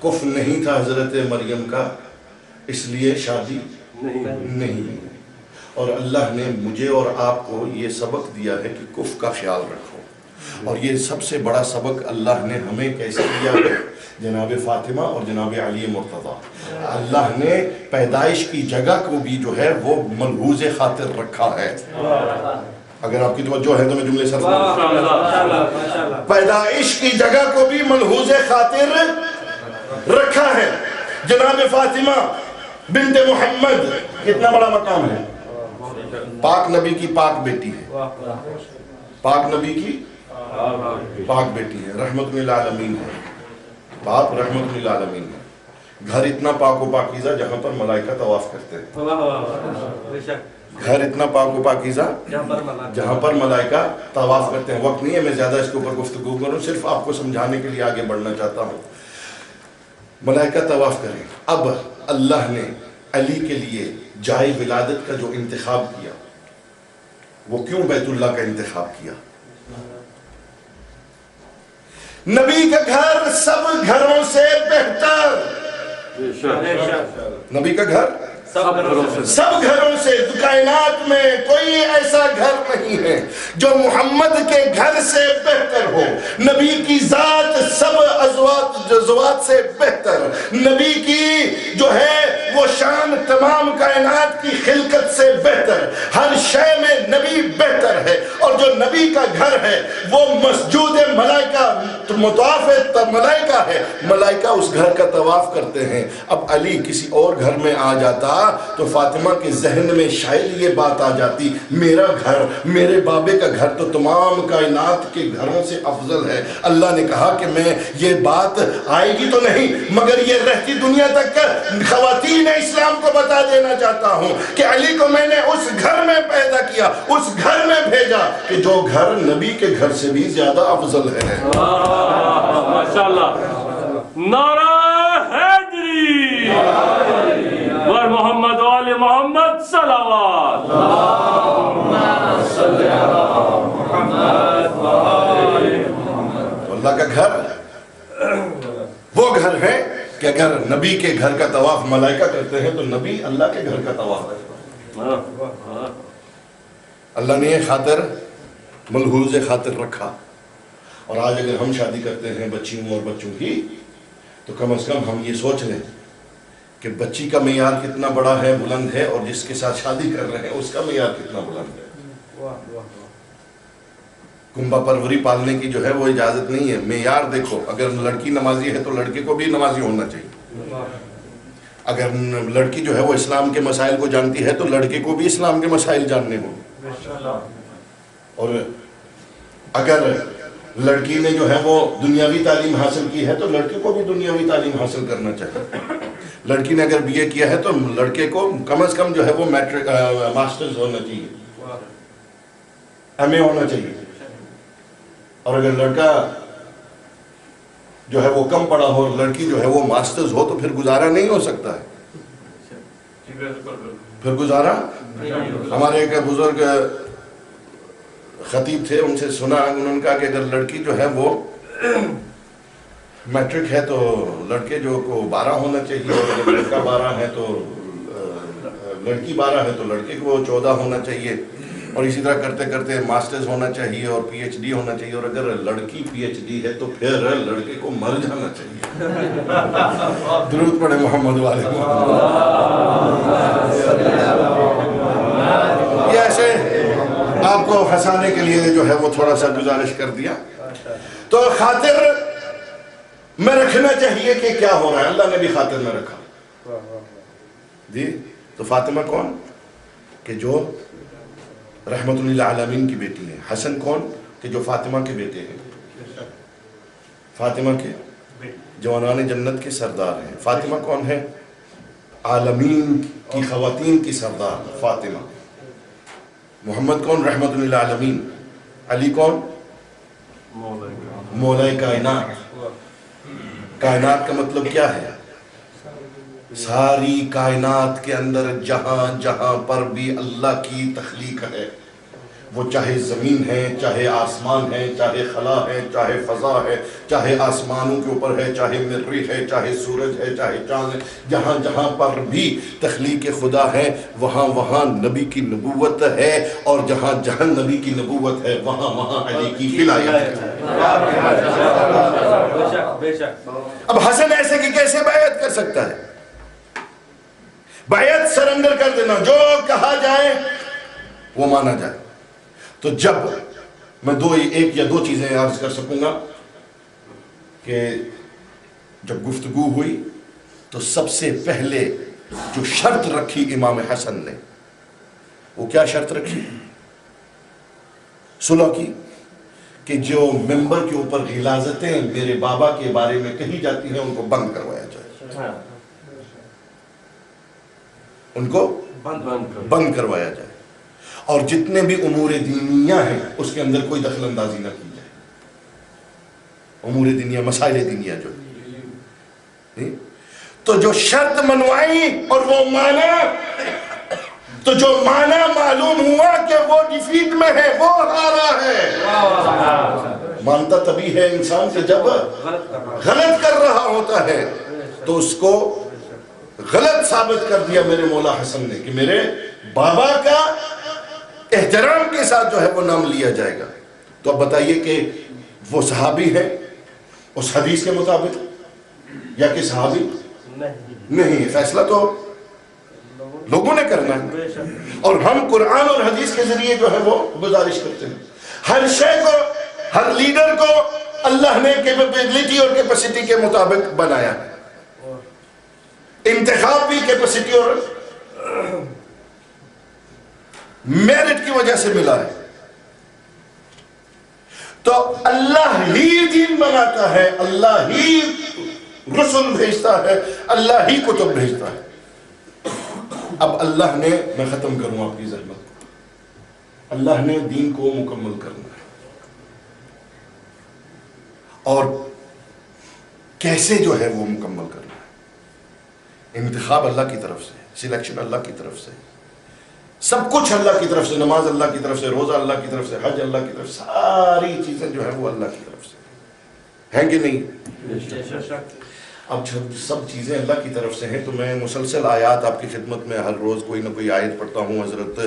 کفر نہیں تھا حضرت مریم کا، اس لیے شادی نہیں۔ اور اللہ نے مجھے اور آپ کو یہ سبق دیا ہے کہ کفر کا خیال رکھو، اور یہ سب سے بڑا سبق اللہ نے ہمیں کیسے دیا ہے؟ جناب فاطمہ اور جناب علی مرتضیٰ، اللہ نے پیدائش کی جگہ کو بھی جو ہے وہ ملحوظ خاطر رکھا ہے۔ اگر آپ کی توجہ ہے تو میں جملے سر ماشاءاللہ پیدائش کی جگہ کو بھی ملحوظ خاطر رکھا ہے. جناب فاطمہ بنت محمد کتنا بڑا مقام ہے. پاک نبی کی پاک بیٹی ہے. پاک نبی کی پاک بیٹی ہے. رحمت للعالمین ہے. باپ رحمت للعالمین ہے. گھر اتنا پاک و پاکیزہ جہاں پر ملائکہ طواف کرتے ہیں. گھر اتنا پاک و پاکیزہ جہاں پر ملائکہ طواف کرتے ہیں. وقت نہیں ہے میں زیادہ اس کے اوپر گفتگو کروں, صرف آپ کو سمجھانے کے لیے آگے بڑھنا چاہتا ہوں. ملائکہ طواف کریں. اب اللہ نے علی کے لیے جائے ولادت کا جو انتخاب کیا, وہ کیوں بیت اللہ کا انتخاب کیا؟ نبی کا گھر سب گھروں سے بہتر. نبی کا گھر سب گھروں سے, کائنات میں کوئی ایسا گھر نہیں ہے جو محمد کے گھر سے بہتر ہو. نبی کی ذات سب ازواج سے بہتر. نبی کی جو ہے وہ شان تمام کائنات کی خلقت سے بہتر. ہر شے میں نبی بہتر ہے. اور جو نبی کا گھر ہے وہ مسجود ملائکہ, مطواف ملائکہ ہے. ملائکہ اس گھر کا طواف کرتے ہیں. اب علی کسی اور گھر میں آ جاتا تو فاطمہ کے ذہن میں شاید یہ بات آ جاتی, میرا گھر, میرے بابے کا گھر تو تمام کائنات کے گھروں سے افضل ہے. اللہ نے کہا کہ میں یہ بات آئے گی تو نہیں, مگر یہ رہتی دنیا تک خواتین اسلام کو بتا دینا چاہتا ہوں کہ علی کو میں نے اس گھر میں پیدا کیا, اس گھر میں بھیجا کہ جو گھر نبی کے گھر سے بھی زیادہ افضل ہے. ماشاءاللہ. نعرہ حیدری ور محمد و آل محمد صلوات. اللہ کا گھر وہ گھر ہے کہ اگر نبی کے گھر کا طواف ملائکہ کرتے ہیں تو نبی اللہ کے گھر کا طواف کرتے ہیں. اللہ نے یہ خاطر ملحوظ خاطر رکھا. اور آج اگر ہم شادی کرتے ہیں بچیوں اور بچوں کی, تو کم از کم ہم یہ سوچ لیں کہ بچی کا معیار کتنا بڑا ہے, بلند ہے, اور جس کے ساتھ شادی کر رہے ہیں اس کا معیار کتنا بلند ہے. کنبہ پروری پالنے کی جو ہے وہ اجازت نہیں ہے. معیار دیکھو, اگر لڑکی نمازی ہے تو لڑکے کو بھی نمازی ہونا چاہیے. اگر لڑکی جو ہے وہ اسلام کے مسائل کو جانتی ہے تو لڑکے کو بھی اسلام کے مسائل جاننے ہوں. اور اگر لڑکی نے جو ہے وہ دنیاوی تعلیم حاصل کی ہے تو لڑکے کو بھی دنیاوی تعلیم حاصل کرنا چاہیے. لڑکی نے اگر بی اے کیا ہے تو لڑکے کو کم از کم جو ہے وہ میٹرک ماسٹرز ہونا چاہیے, ایم اے ہونا چاہیے. اور اگر لڑکا جو ہے وہ کم پڑھا ہو اور لڑکی جو ہے وہ ماسٹرز ہو تو پھر گزارا نہیں ہو سکتا ہے. پھر گزارا. ہمارے ایک بزرگ خطیب تھے, ان سے سنا, انہوں نے کہا کہ اگر لڑکی جو ہے وہ میٹرک ہے تو لڑکے جو کو 12 ہونا چاہیے, اور اگر لڑکا 12 ہے تو لڑکی 12 ہے تو لڑکے کو 14 ہونا چاہیے. اور اسی طرح کرتے کرتے ماسٹرز ہونا چاہیے اور پی ایچ ڈی ہونا چاہیے. اور اگر لڑکی پی ایچ ڈی ہے تو پھر لڑکے کو مر جانا چاہیے. درود پڑھے محمد والے محمد. یہ ایسے آپ کو ہنسانے کے لیے جو ہے وہ تھوڑا سا گزارش کر دیا. تو خاطر میں رکھنا چاہیے کہ کیا ہو رہا ہے. اللہ نے بھی خاطر میں رکھا جی. تو فاطمہ کون کہ جو رحمت للعالمین کی بیٹی ہے. حسن کون کہ جو فاطمہ کے بیٹے ہیں, فاطمہ کے جوانان جنت کے سردار ہیں. فاطمہ کون ہے؟ عالمین کی خواتین کی سردار فاطمہ. محمد کون؟ رحمت للعالمین. علی کون؟ مولا کائنات. کائنات کا مطلب کیا ہے؟ ساری کائنات کے اندر جہاں جہاں پر بھی اللہ کی تخلیق ہے, وہ چاہے زمین ہے, چاہے آسمان ہے, چاہے خلا ہے, چاہے فضا ہے, چاہے آسمانوں کے اوپر ہے, چاہے مریخ ہے, چاہے سورج ہے, چاہے چاند ہے, جہاں جہاں پر بھی تخلیق خدا ہے وہاں وہاں نبی کی نبوت ہے, اور جہاں جہاں نبی کی نبوت ہے وہاں وہاں علی کی ولایت ہے. اب حسن ایسے کہ کیسے بیعت کر سکتا ہے؟ بیعت سرنڈر کر دینا, جو کہا جائے وہ مانا جائے. تو جب میں ایک یا دو چیزیں عرض کر سکوں گا کہ جب گفتگو ہوئی تو سب سے پہلے جو شرط رکھی امام حسن نے، وہ کیا شرط رکھی؟ صلح کی، کہ جو ممبر کے اوپر غلاظتیں میرے بابا کے بارے میں کہی جاتی ہیں ان کو بند کروایا جائے، ان کو بند کروایا جائے، اور جتنے بھی امور دینیہ ہیں اس کے اندر کوئی دخل اندازی نہ کی جائے، امور دینیہ، مسائل دینیہ جو تو جو شرط منوائی اور وہ مانا، تو جو مانا معلوم ہوا کہ وہ ڈیفیٹ میں ہے، وہ ہارا ہے۔ مانتا تبھی ہے انسان کہ جب غلط کر رہا ہوتا ہے، تو اس کو غلط ثابت کر دیا میرے مولا حسن نے کہ میرے بابا کا احترام کے ساتھ جو ہے وہ نام لیا جائے گا۔ تو اب بتائیے کہ وہ صحابی ہے اس حدیث کے مطابق یا کہ صحابی نہیں؟ فیصلہ تو لوگوں نے کرنا ہے، اور ہم قرآن اور حدیث کے ذریعے جو ہے وہ گزارش کرتے ہیں۔ ہر شے کو، ہر لیڈر کو اللہ نے کیپیبلٹی اور کیپیسٹی کے مطابق بنایا ہے، انتخاب بھی کیپیسٹی اور میرٹ کی وجہ سے ملا ہے۔ تو اللہ ہی دین بناتا ہے، اللہ ہی رسول بھیجتا ہے، اللہ ہی کتب بھیجتا ہے۔ اب اللہ نے، میں ختم کروں آپ کی زحمت، اللہ نے دین کو مکمل کرنا ہے، اور کیسے جو ہے وہ مکمل کرنا ہے؟ انتخاب اللہ کی طرف سے، سلیکشن اللہ کی طرف سے، سب کچھ اللہ کی طرف سے، نماز اللہ کی طرف سے، روزہ اللہ کی طرف سے، حج اللہ کی طرف سے، ساری چیزیں جو ہیں وہ اللہ کی طرف سے ہیں کہ نہیں؟ اب جب سب چیزیں اللہ کی طرف سے ہیں تو میں مسلسل آیات آپ کی خدمت میں ہر روز کوئی نہ کوئی آیت پڑھتا ہوں۔ حضرت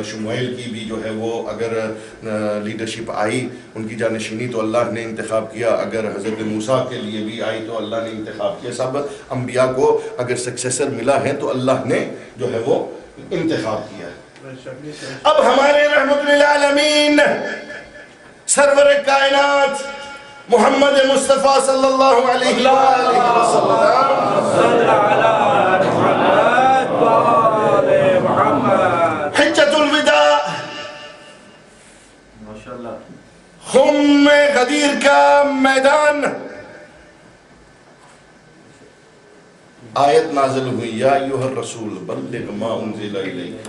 شموئیل کی بھی جو ہے وہ اگر لیڈرشپ آئی ان کی جانشینی تو اللہ نے انتخاب کیا، اگر حضرت موسیٰ کے لیے بھی آئی تو اللہ نے انتخاب کیا، سب انبیاء کو اگر سکسیسر ملا ہے تو اللہ نے جو ہے وہ انتخاب کیا ہے۔ اب ہمارے رحمت للعالمین سرور کائنات محمد مصطفیٰ صلی اللہ علیہ وسلم حجۃ الوداع خم غدیر کا میدان، آیت نازل ہوئی، یا ایھا الرسول بلغ ما انزل الیک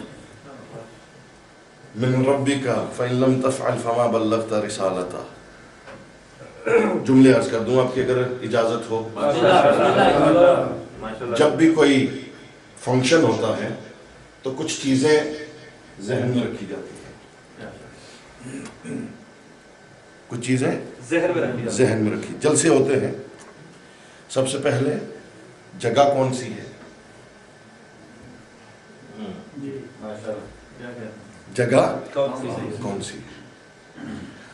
من ربک فإن لم تفعل فما بلغت رسالتہ۔ جملے عرض کر دوں آپ کی اگر اجازت ہو۔ جب بھی کوئی فنکشن ہوتا ہے تو کچھ چیزیں ذہن میں رکھی جاتی ہیں، کچھ چیزیں ذہن میں رکھی، جلسے ہوتے ہیں، سب سے پہلے جگہ کون سی ہے؟ جگہ کون سی ہے؟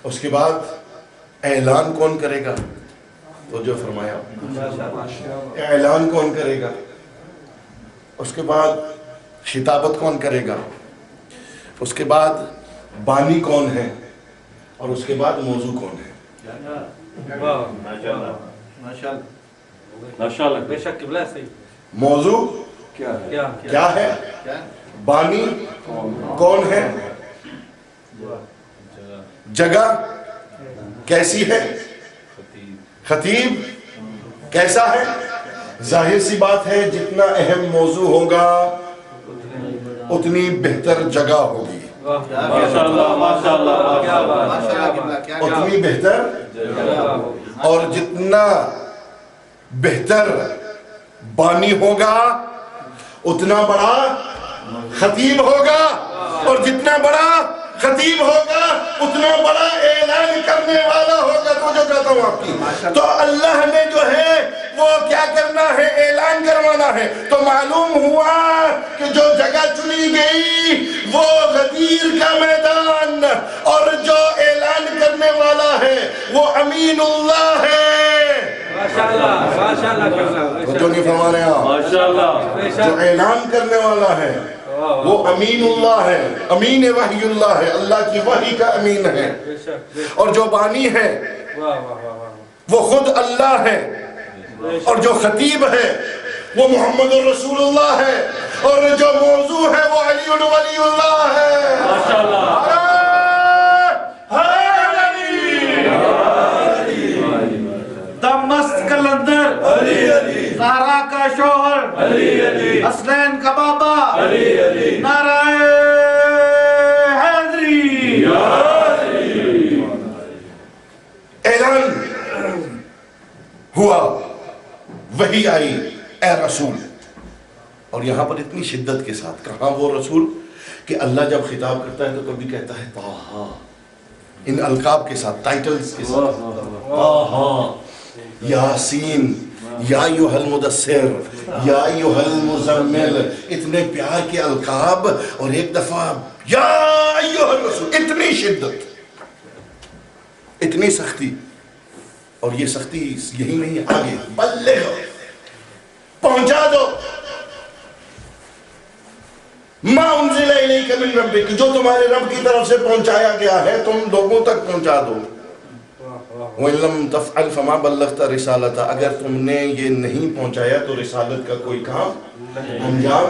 اس کے بعد اعلان کون کرے گا؟ تو جو فرمایا اعلان کون کرے گا؟ اس کے بعد خطابت کون کرے گا؟ اس کے بعد بانی کون ہے؟ اور اس کے بعد موضوع کون ہے؟ موضوع کیا ہے؟ بانی کون ہے؟ جگہ کیسی ہے؟ خطیب کیسا ہے؟ ظاہر سی بات ہے جتنا اہم موضوع ہوگا اتنی بہتر جگہ ہوگی، اتنی بہتر، اور جتنا بہتر بانی ہوگا اتنا بڑا خطیب ہوگا، اور جتنا بڑا خطیب ہوگا اتنا بڑا اعلان کرنے والا ہوگا۔ تو جو کہتا ہوں آپ کی، تو اللہ نے جو ہے وہ کیا کرنا ہے؟ اعلان کروانا ہے۔ تو معلوم ہوا کہ جو جگہ چنی گئی وہ غدیر کا میدان، اور جو اعلان کرنے والا ہے وہ امین اللہ ہے۔ جو نہیں فرما رہے آپ، جو اعلان کرنے والا ہے وہ امین اللہ ہے، امین وحی اللہ ہے، اللہ کی وحی کا امین ہے، اور جو بانی ہے وہ خود اللہ ہے، اور جو خطیب ہے وہ محمد رسول اللہ ہے، اور جو موضوع ہے وہ علی ولی اللہ ہے۔ ماشاءاللہ، دمشق کلندر زہرا کا شوہر حسنین کا بابا نعرہ حیدری۔ اعلان ہوا، وحی آئی، اے رسول، اور یہاں پر اتنی شدت کے ساتھ کہاں وہ رسول کہ اللہ جب خطاب کرتا ہے تو کبھی کہتا ہے طٰہٰ، ان القاب کے ساتھ، ٹائٹلز کے ساتھ، طٰہٰ، یاسین، یا ایھا المدثر، یا ایھا المزمل، اتنے پیار کے القاب، اور ایک دفعہ یا ایھا الرسول، اتنی شدت، اتنی سختی، اور یہ سختی یہی نہیں ہے، آگے بلغ، پہنچا دو ما انزل الیک من ربک، جو تمہارے رب کی طرف سے پہنچایا گیا ہے تم لوگوں تک پہنچا دو۔ وَإِن لَمْ تَفْعَلْ فَمَا بَلَّغْتَ رِسَالَتَ، اگر تم نے یہ نہیں پہنچایا تو رسالت کا کوئی کام انجام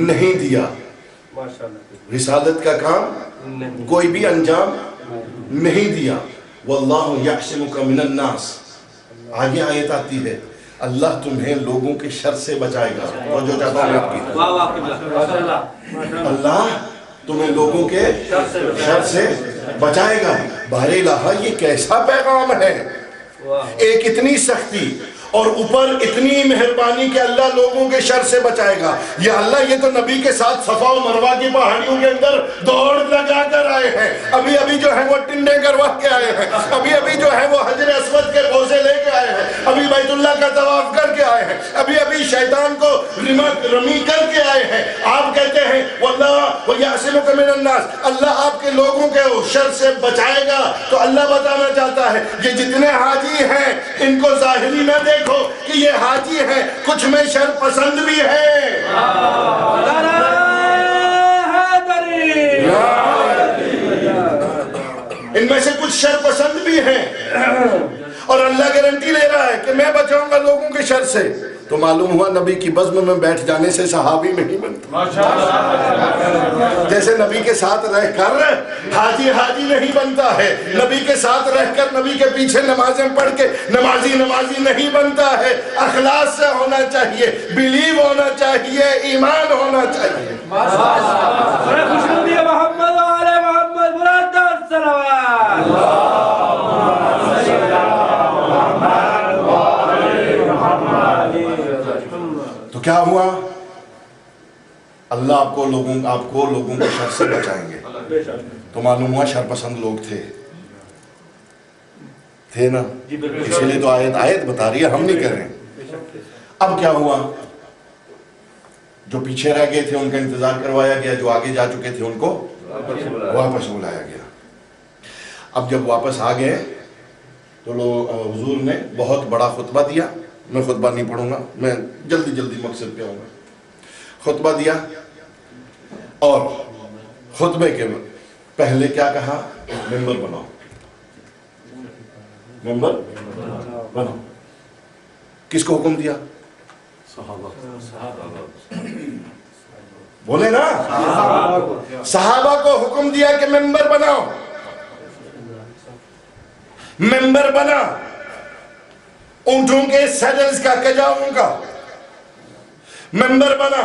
نہیں دیا، رسالت کا کام کوئی بھی انجام نہیں دیا۔ وَاللَّهُ يَعْصِمُكَ مِنَ النَّاسِ، آگے آیت آتی ہے اللہ تمہیں لوگوں کے شر سے بچائے گا، اور جو چاہتا ہوں آپ کی، اللہ تمہیں لوگوں کے شر سے بچائے گا۔ بہر الہ، یہ کیسا پیغام ہے، ایک اتنی سختی اور اوپر اتنی مہربانی کہ اللہ لوگوں کے شر سے بچائے گا۔ یا اللہ، یہ تو نبی کے ساتھ صفا و مروہ کی پہاڑیوں کے اندر دوڑ لگا کر آئے ہیں، ابھی ابھی جو ہے وہ ٹنڈے کروا کے آئے ہیں، ابھی ابھی جو ہے وہ حجر اسود کے بوسے لے کے آئے ہیں، ابھی بیت اللہ کا طواف کر کے آئے ہیں، ابھی ابھی شیطان کو رمی کر کے آئے ہیں۔ آپ کہتے ہیں واللہ وَيَعْصِمُكَ مِنَ النَّاسِ، اللہ آپ کے لوگوں کے شر سے بچائے گا۔ تو اللہ بتانا چاہتا ہے یہ جتنے حاجی ہیں ان کو ظاہری نہ دیکھو کہ یہ حاجی ہیں، کچھ میں شر پسند بھی ہے۔ ان میں سے کچھ شر پسند بھی ہیں، اور اللہ گارنٹی لے رہا ہے کہ میں بچاؤں گا لوگوں کے شر سے۔ تو معلوم ہوا نبی کی بزم میں بیٹھ جانے سے صحابی نہیں بنتا، جیسے نبی کے ساتھ رہ کر حاجی نہیں بنتا ہے، نبی کے ساتھ رہ کر نبی کے پیچھے نمازیں پڑھ کے نمازی نہیں بنتا ہے۔ اخلاص سے ہونا چاہیے، بلیو ہونا چاہیے، ایمان ہونا چاہیے۔ خوشنودی محمد آل محمد برادر تو کیا ہوا؟ اللہ آپ کو لوگوں کے شر سے بچائیں گے۔ تو معلوم ہوا شر پسند لوگ تھے نا، اسی لیے تو آیت بتا رہی ہے، ہم نہیں کر رہے ہیں۔ اب کیا ہوا؟ جو پیچھے رہ گئے تھے ان کا انتظار کروایا گیا، جو آگے جا چکے تھے ان کو واپس بلایا گیا۔ اب جب واپس آ گئے تو حضور نے بہت بڑا خطبہ دیا، میں خطبہ نہیں پڑھوں گا، میں جلدی مقصد پہ آؤں گا۔ خطبہ دیا، اور خطبے کے پہلے کیا کہا؟ ممبر بناؤ، ممبر بناؤ۔ کس کو حکم دیا؟ بولے نا، صحابہ کو حکم دیا کہ ممبر بناؤ، ممبر بنا، اونٹوں کے سیڈلز کا، کجاووں کا ممبر بنا۔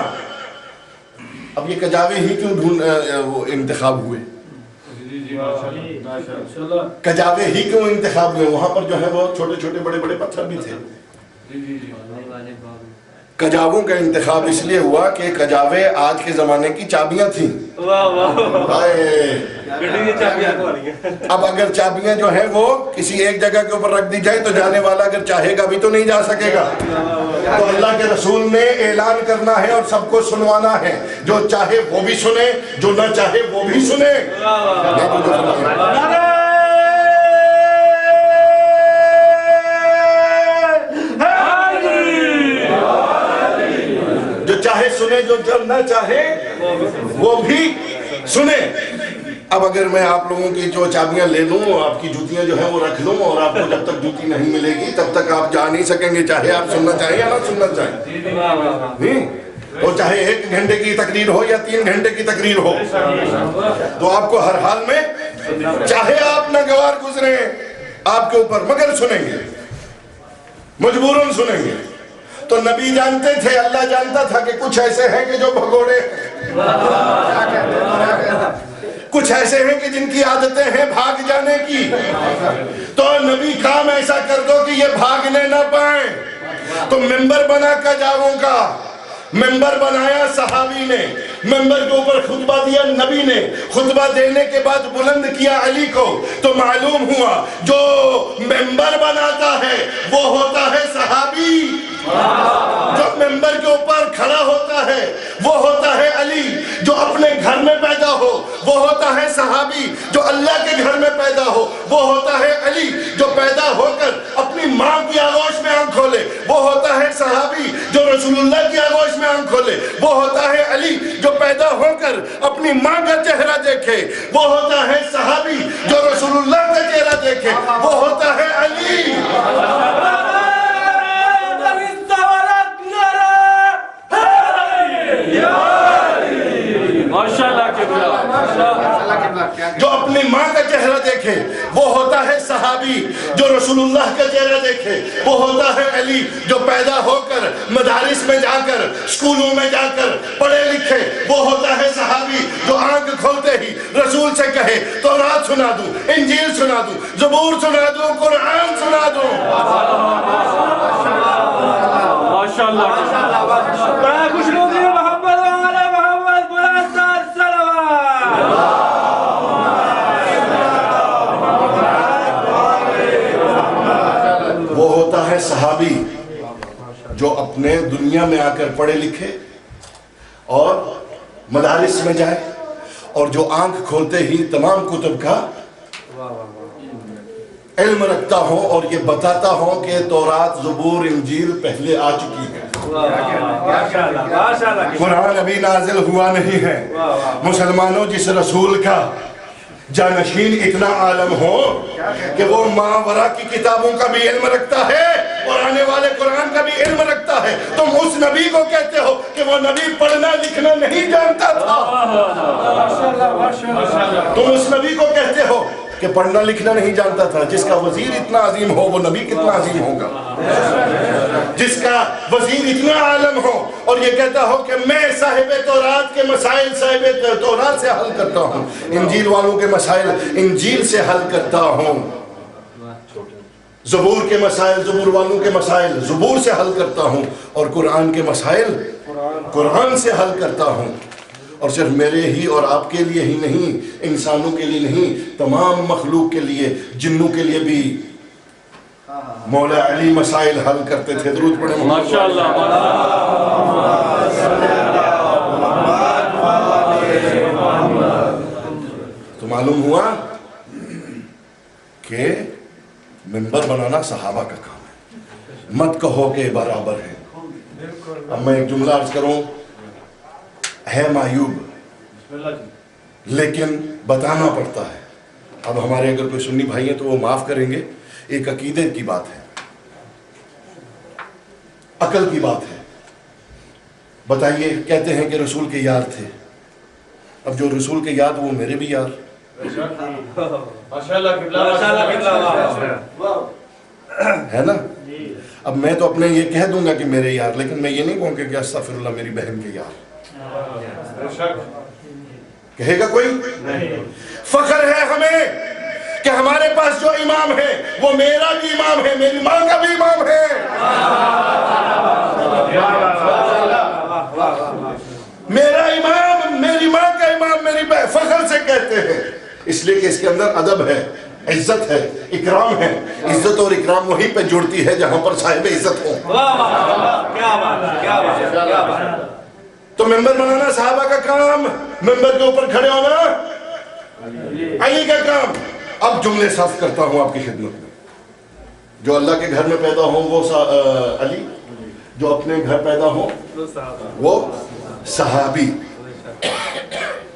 اب یہ کجاوے ہی کیوں انتخاب ہوئے؟ کجاوے ہی کیوں انتخاب ہوئے؟ وہاں پر جو ہے وہ چھوٹے چھوٹے بڑے بڑے پتھر بھی تھے۔ کجاووں کا انتخاب اس لیے ہوا کہ کجاوے آج کے زمانے کی چابیاں تھیں۔ اب اگر چابیاں جو ہیں وہ کسی ایک جگہ کے اوپر رکھ دی جائے تو جانے والا اگر چاہے گا بھی تو نہیں جا سکے گا۔ تو اللہ کے رسول نے اعلان کرنا ہے اور سب کو سنوانا ہے، جو چاہے وہ بھی سنے، جو نہ چاہے وہ بھی سنے۔ جو چاہے سنے، جو نہ چاہے وہ بھی سنے. اب اگر میں آپ لوگوں کی جو چابیاں لے لوں، آپ کی جوتیاں جو ہیں وہ رکھ لوں، اور آپ کو جب تک جوتی نہیں ملے گی تب تک آپ جا نہیں سکیں گے، چاہے آپ سننا چاہیں یا نہ سننا چاہیں. تو چاہے 1 گھنٹے کی تقریر ہو یا 3 گھنٹے کی تقریر ہو، تو آپ کو ہر حال میں چاہے آپ ناگوار گزریں آپ کے اوپر، مگر سنیں گے، مجبوراً سنیں گے. تو نبی جانتے تھے، اللہ جانتا تھا کہ کچھ ایسے ہیں کہ جو بھگوڑے ہیں، کچھ ایسے ہیں کہ جن کی عادتیں ہیں بھاگ جانے کی. تو نبی کام ایسا کر دو کہ یہ بھاگنے نہ پائیں. تو ممبر بنا کجاووں کا، ممبر بنایا صحابی نے، ممبر کے اوپر خطبہ دیا نبی نے، خطبہ دینے کے بعد بلند کیا علی کو. تو معلوم ہوا جو ممبر بناتا ہے وہ ہوتا ہے صحابی، جو ممبر کے اوپر کھڑا ہوتا ہے وہ ہوتا ہے علی، جو اپنے گھر میں پیدا ہو وہ ہوتا ہے صحابی، جو اللہ کے گھر میں پیدا ہو وہ ہوتا ہے علی، جو پیدا ہو کر اپنی ماں کی آغوش میں آنکھ کھولے وہ ہوتا ہے صحابی، جو رسول اللہ کی آغوش میں آنکھ کھولے وہ ہوتا ہے علی، جو پیدا ہو کر اپنی ماں کا چہرہ دیکھے وہ ہوتا ہے صحابی، جو رسول اللہ کا چہرہ دیکھے وہ ہوتا ہے علی. جو اپنی ماں کا چہرہ دیکھے وہ ہوتا ہے صحابی، جو رسول اللہ کا چہرہ دیکھے وہ ہوتا ہے علی، جو پیدا ہو کر مدارس میں جا کر اسکولوں میں جا کر پڑھے لکھے وہ ہوتا ہے صحابی، جو آنکھ کھولتے ہی رسول سے کہے تورات سنا دوں، انجیل سنا دوں، زبور سنا دوں، قرآن سنا دوں. وہ ہوتا ہے صحابی جو اپنے دنیا میں آ کر پڑھے لکھے اور مدارس میں جائے، اور جو آنکھ کھولتے ہی تمام کتب کا علم رکھتا ہوں اور یہ بتاتا ہوں کہ تورات زبور انجیل پہلے آ چکی ہے، قرآن ابھی نازل ہوا نہیں ہے. مسلمانوں، جس رسول کا جانشین اتنا عالم ہو کہ وہ ماورا کی کتابوں کا بھی علم رکھتا ہے اور آنے والے قرآن کا بھی علم رکھتا ہے، تم اس نبی کو کہتے ہو کہ وہ نبی پڑھنا لکھنا نہیں جانتا تھا. تم اس نبی کو کہتے ہو کہ پڑھنا لکھنا نہیں جانتا تھا. جس کا وزیر اتنا عظیم ہو وہ نبی کتنا عظیم ہوگا. جس کا وزیر اتنا عالم ہو اور یہ کہتا ہو کہ میں صاحب تورات کے مسائل صاحب تورات سے حل کرتا ہوں، انجیل والوں کے مسائل انجیل سے حل کرتا ہوں، زبور کے مسائل زبور والوں کے مسائل زبور سے حل کرتا ہوں، اور قرآن کے مسائل قرآن سے حل کرتا ہوں. اور صرف میرے ہی اور آپ کے لیے ہی نہیں، انسانوں کے لیے نہیں، تمام مخلوق کے لیے، جنوں کے لیے بھی مولا علی مسائل حل کرتے تھے. درود پڑھیں ماشاءاللہ. تو معلوم ہوا کہ منبر بنانا صحابہ کا کام ہے. مت کہو کہ برابر ہے. اب میں ایک جملہ عرض کروں، ہے معیوب لیکن بتانا پڑتا ہے. اب ہمارے اگر کوئی سنی بھائی ہیں تو وہ معاف کریں گے. ایک عقیدے کی بات ہے، عقل کی بات ہے. بتائیے، کہتے ہیں کہ رسول کے یار تھے. اب جو رسول کے یار وہ میرے بھی یار ہے نا. اب میں تو اپنے یہ کہہ دوں گا کہ میرے یار، لیکن میں یہ نہیں کہوں کہ استغفر اللہ میری بہن کے یار. کہے گا کوئی؟ فخر ہے ہمیں کہ ہمارے پاس جو امام ہے وہ میرا بھی امام ہے، میری ماں کا بھی امام ہے. میرا امام، میری ماں کا امام، میری بہن. فخر سے کہتے ہیں اس لیے کہ اس کے اندر ادب ہے، عزت ہے، اکرام ہے. عزت اور اکرام وہیں پہ جڑتی ہے جہاں پر صاحب عزت ہو. تو ممبر بنانا صحابہ کا کام، ممبر کے اوپر کھڑے ہونا علی کا کام. اب جملے صاف کرتا ہوں آپ کی خدمت میں. جو اللہ کے گھر میں پیدا ہوں وہ علی، جو اپنے گھر پیدا ہوں وہ صحابی.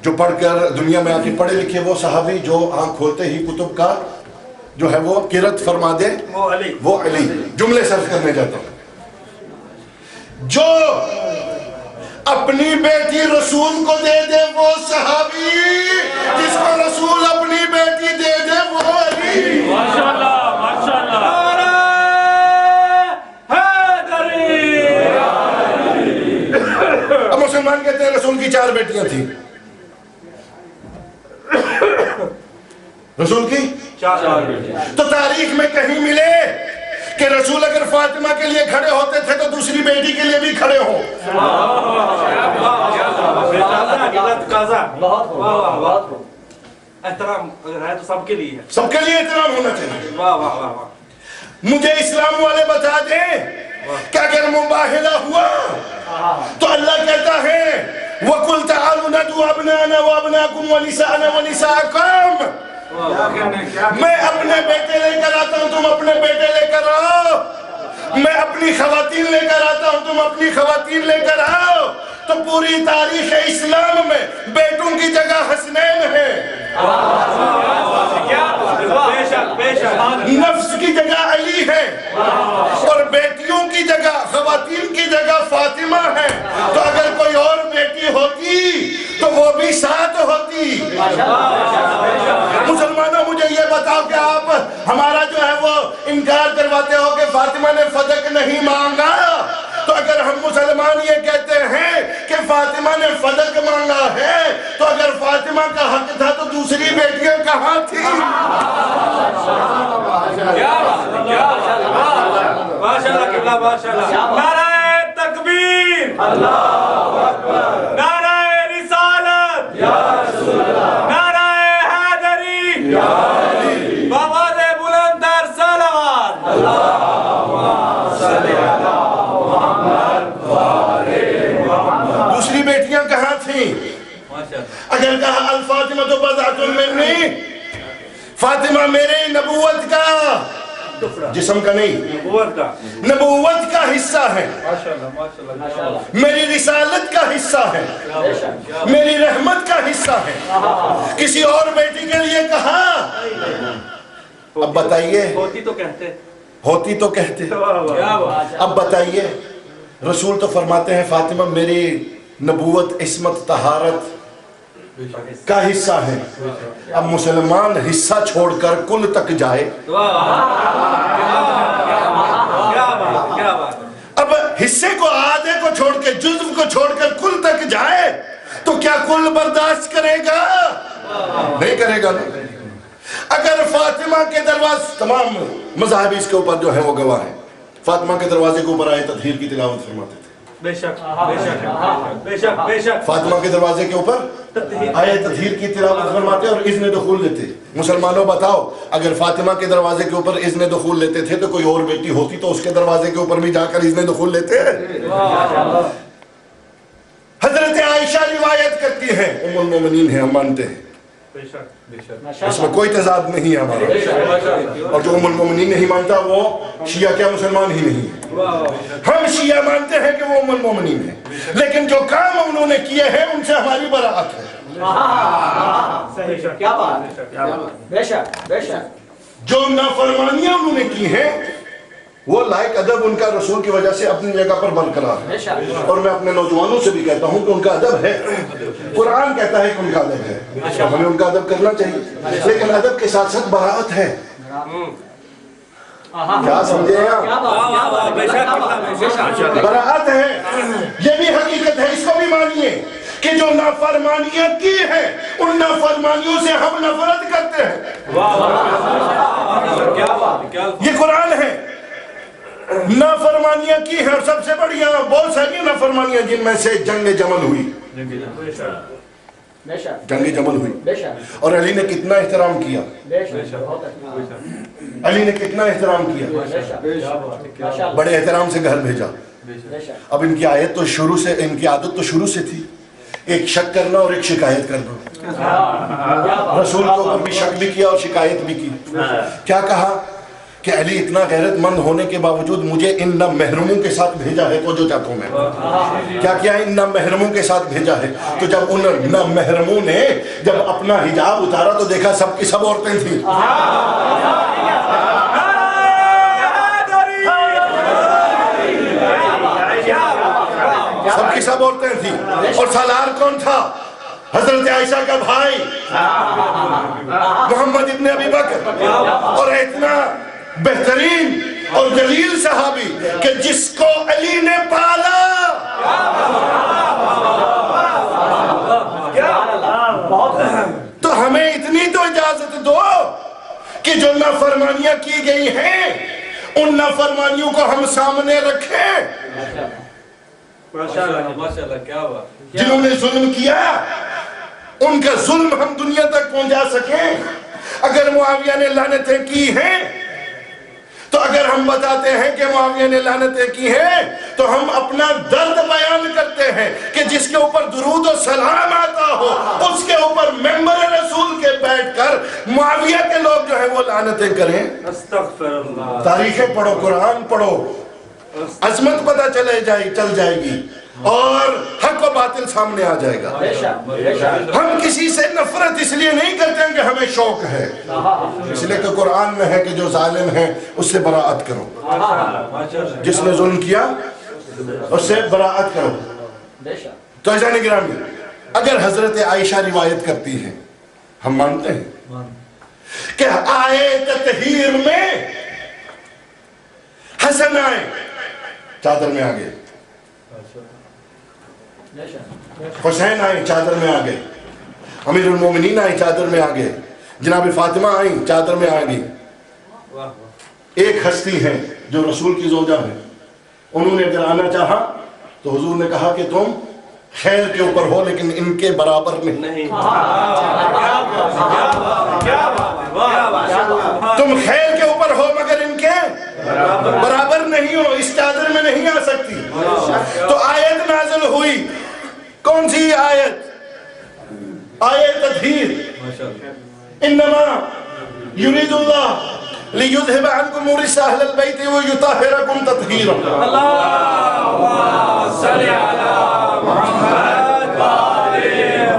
جو پڑھ کر دنیا میں آ کے پڑھے لکھے وہ صحابی جو آنکھ کھولتے ہی کتب کا جو ہے وہ قرأت فرما دے وہ علی. جملے صرف کرنے جاتا ہوں. جو اپنی بیٹی رسول کو دے دے وہ صحابی, جس کو رسول اپنی بیٹی دے دے وہ علی. ماشاءاللہ ماشاءاللہ. اب مسلمان کہتے ہیں رسول کی 4 بیٹیاں تھیں. رسول کی 4 بیٹیاں. تو تاریخ میں کہیں ملے کہ رسول اگر فاطمہ کے لیے کھڑے ہوتے تھے تو دوسری بیٹی کے لیے بھی کھڑے ہوں؟ احترام اگر ہے تو سب کے لیے ہے, سب کے لیے احترام ہونا چاہیے. واہ واہ واہ. مجھے اسلام والے بتا دیں کہ اگر مباہلہ ہوا تو اللہ کہتا ہے وَقُلْ تَعَالُوا نَدْعُوا أَبْنَاءَنَا وَأَبْنَاءَكُمْ وَنِسَاءَنَا وَنِسَاءَكُمْ. میں اپنے بیٹے لے کر آتا ہوں, تم اپنے بیٹے لے کر آؤ. میں اپنی خواتین لے کر آتا ہوں, تم اپنی خواتین لے کر آؤ. تو پوری تاریخ اسلام میں بیٹوں کی جگہ حسنین ہے, نفس کی جگہ علی ہے, اور بیٹیوں کی جگہ خواتین کی جگہ فاطمہ ہے. تو اگر کوئی اور بیٹی ہوتی تو وہ بھی 7 ہوتی. مسلمانوں مجھے یہ بتاؤ کہ آپ ہمارا جو ہے وہ انکار کرواتے ہو کہ فاطمہ نے فدق نہیں مانگا. تو اگر ہم مسلمان یہ کہتے ہیں کہ فاطمہ نے فدق مانگا ہے تو اگر فاطمہ کا حق تھا تو دوسری بیٹیاں کہاں تھیں؟ ماشاءاللہ قبلہ ماشاءاللہ. نعرہ تکبیر, نعرہ رسالت, نعرہ حیدری, بآواز بلند تر صلوات. دوسری بیٹیاں کہاں تھیں؟ اگر کہا الفاطمہ تو بضعۃ منی, فاطمہ میرے نبوت کا جسم کا نہیں, نبوت کا حصہ ہے, میری رسالت کا حصہ ہے, میری رحمت کا حصہ ہے. کسی اور بیٹی کے لیے کہا. اب بتائیے, ہوتی تو کہتے, ہوتی تو کہتے. اب بتائیے, رسول تو فرماتے ہیں فاطمہ میری نبوت عصمت طہارت کا حصہ ہے. اب مسلمان حصہ چھوڑ کر کل تک جائے. اب حصے کو آدھے کو چھوڑ کے جزو کو چھوڑ کر کل تک جائے تو کیا کل برداشت کرے گا؟ نہیں کرے گا. اگر فاطمہ کے دروازے, تمام مذاہب اس کے اوپر جو ہے وہ گواہ ہیں, فاطمہ کے دروازے کے اوپر آئے تطہیر کی تلاوت فرماتے تھے. بے شک بے شک بے شک بے شک. فاطمہ کے دروازے کے اوپر آئے تطہیر کی تلاوت فرماتے اور اذن دخول لیتے. مسلمانوں بتاؤ, اگر فاطمہ کے دروازے کے اوپر اذن دخول لیتے تھے تو کوئی اور بیٹی ہوتی تو اس کے دروازے کے اوپر بھی جا کر اذن دخول لیتے. حضرت عائشہ روایت کرتی ہیں, ام المومنین ہیں, ہم مانتے ہیں, اس میں کوئی تضاد نہیں ہے ہمارا. اور جو ام المومنین نہیں مانتا وہ شیعہ کیا مسلمان ہی نہیں ہے. ہم شیعہ مانتے ہیں کہ وہ ام المومنین ہے, لیکن جو کام انہوں نے کیے ہیں ان سے ہماری براءت ہے. جو نافرمانیاں انہوں نے کی ہیں وہ لائق ادب ان کا رسول کی وجہ سے اپنی جگہ پر برقرار ہے. اور میں اپنے نوجوانوں سے بھی کہتا ہوں کہ ان کا ادب ہے, قرآن کہتا ہے کہ ان کا ادب ہے, ہمیں ان کا ادب کرنا چاہیے, لیکن ادب کے ساتھ ساتھ براءت ہے. کیا سمجھے آپ؟ براءت ہے, یہ بھی حقیقت ہے, اس کو بھی مانیے کہ جو نافرمانیاں کی ہیں ان نافرمانیوں سے ہم نفرت کرتے ہیں. یہ قرآن ہے. نافرمانیاں کی ہیں, اور سب سے بڑھیا بہت ساری نافرمانیاں جن میں سے جنگ جمل ہوئی, جنگ جمل ہوئی, اور علی نے کتنا احترام کیا, علی نے کتنا احترام کیا, بڑے احترام سے گھر بھیجا. اب ان کی آیت تو شروع سے, ان کی عادت تو شروع سے تھی, ایک شک کرنا اور ایک شکایت کرنا. رسول کو بھی شک بھی کیا اور شکایت بھی کی. کیا کہا کہ علی اتنا غیرت مند ہونے کے باوجود مجھے ان نہ محرموں کے ساتھ بھیجا ہے، تو جو چاہتا ہوں میں کیا کیا ہے، ان نہ محرموں کے ساتھ بھیجا ہے۔ تو جب ان نہ محرموں نے جب اپنا حجاب اتارا تو دیکھا سب کی سب عورتیں تھیں، سب کی سب عورتیں تھیں، اور سالار کون تھا؟ حضرت عائشہ کا بھائی محمد ابن ابی بکر، اور اتنا بہترین اور جلیل صحابی کہ جس کو علی نے پالا۔ تو ہمیں اتنی تو اجازت دو کہ جو نافرمانیاں کی گئی ہیں ان نافرمانیوں کو ہم سامنے رکھیں۔ ماشاءاللہ کیا بات، جنہوں نے ظلم کیا ان کا ظلم ہم دنیا تک پہنچا سکیں۔ اگر معاویہ نے لعنتیں کی ہیں تو اگر ہم بتاتے ہیں کہ معاویہ نے لعنتیں کی ہیں تو ہم اپنا درد بیان کرتے ہیں کہ جس کے اوپر درود و سلام آتا ہو اس کے اوپر ممبر رسول کے بیٹھ کر معاویہ کے لوگ جو ہیں وہ لعنتیں کریں۔ استغفر اللہ، تاریخیں پڑھو، قرآن پڑھو، عظمت پتہ چل جائے گی اور حق و باطل سامنے آ جائے گا۔ ہم کسی سے نفرت اس لیے نہیں کرتے ہیں کہ ہمیں شوق ہے، اس لیے کہ قرآن میں ہے کہ جو ظالم ہے اس سے براءت کرو، جس نے ظلم کیا اس سے براءت کرو۔ تو عزیزان گرامی، اگر حضرت عائشہ روایت کرتی ہے ہم مانتے ہیں کہ آئے تطہیر میں حسن آئے چادر میں آگے، حسین آئیں چادر میں آگئے، امیر المومنین آئیں چادر میں آگئے، جناب فاطمہ آئیں چادر میں آگئی۔ ایک ہستی ہے جو رسول کی زوجہ ہے، انہوں نے اگر آنا چاہا تو حضور نے کہا کہ تم خیر کے اوپر ہو لیکن ان کے برابر نہیں، تم خیر کے اوپر ہو مگر ان کے برابر نہیں ہو، اس چادر میں نہیں آ سکتی۔ تو آیت نازل ہوئی، کون سی آیت؟ آیت تطہیر، انما یرید اللہ لیذہب عنکم الرجس اہل البیت ویطہرکم تطہیرا۔ اللہم صلی علی محمد وآل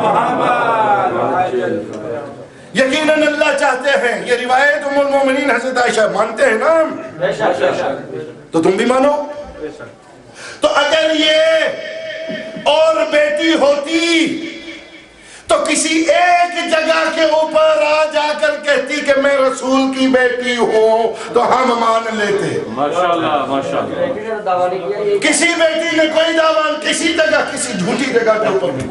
محمد۔ یقیناً اللہ چاہتے ہیں، یہ روایت ام المومنین حضرت عائشہ مانتے ہیں نا ہم، تو تم بھی مانو۔ تو اگر یہ اور بیٹی ہوتی تو کسی ایک جگہ کے اوپر آ جا کر کہتی کہ میں رسول کی بیٹی ہوں تو ہم مان لیتے۔ ماشاءاللہ ماشاءاللہ، کسی بیٹی نے کوئی دعویٰ کسی جگہ، کسی جھوٹی جگہ کے اوپر نہیں،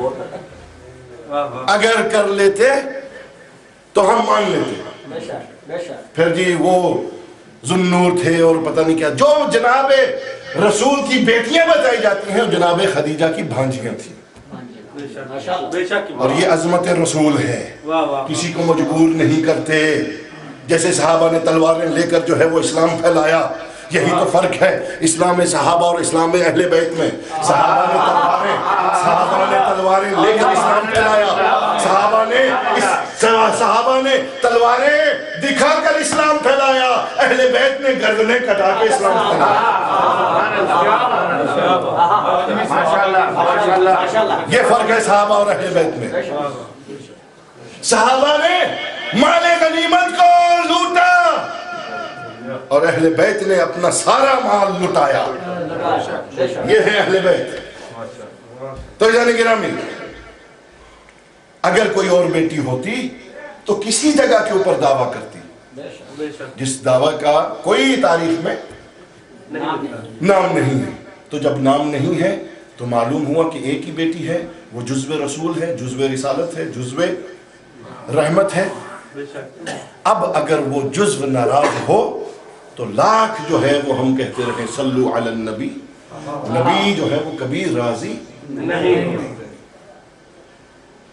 اگر کر لیتے تو ہم مان لیتے۔ پھر جی وہ ذوالنور تھے اور پتہ نہیں کیا، جو جناب رسول کی بیٹیاں بتائی جاتی ہیں جناب خدیجہ کی بھانجیاں تھیں، اور یہ عظمت رسول ہے، کسی کو مجبور نہیں کرتے۔ جیسے صحابہ نے تلواریں لے کر جو ہے وہ اسلام پھیلایا، یہی تو فرق ہے اسلام صحابہ اور اسلام اہل بیت میں۔ صحابہ نے تلواریں لے کر اسلام پھیلایا، صحابہ نے تلواریں دکھا کر اسلام پھیلایا، اہل بیت نے گردنیں کٹا کے اسلام پھیلایا۔ یہ فرق ہے صحابہ اور اہل بیت میں۔ صحابہ نے مال غنیمت کو لوٹا اور اہل بیت نے اپنا سارا مال لٹایا۔ یہ ہے اہل بیت۔ تو جانے گرامی، اگر کوئی اور بیٹی ہوتی تو کسی جگہ کے اوپر دعویٰ کرتی جس دعویٰ کا کوئی تاریخ میں نام نہیں ہے، تو جب نام نہیں ہے تو معلوم ہوا کہ ایک ہی بیٹی ہے، وہ جزو رسول ہے، جزو رسالت ہے، جزو رحمت ہے۔ اب اگر وہ جزو ناراض ہو تو لاکھ جو ہے وہ ہم کہتے رہیں صلو علی النبی، نبی جو ہے وہ کبھی راضی نہیں۔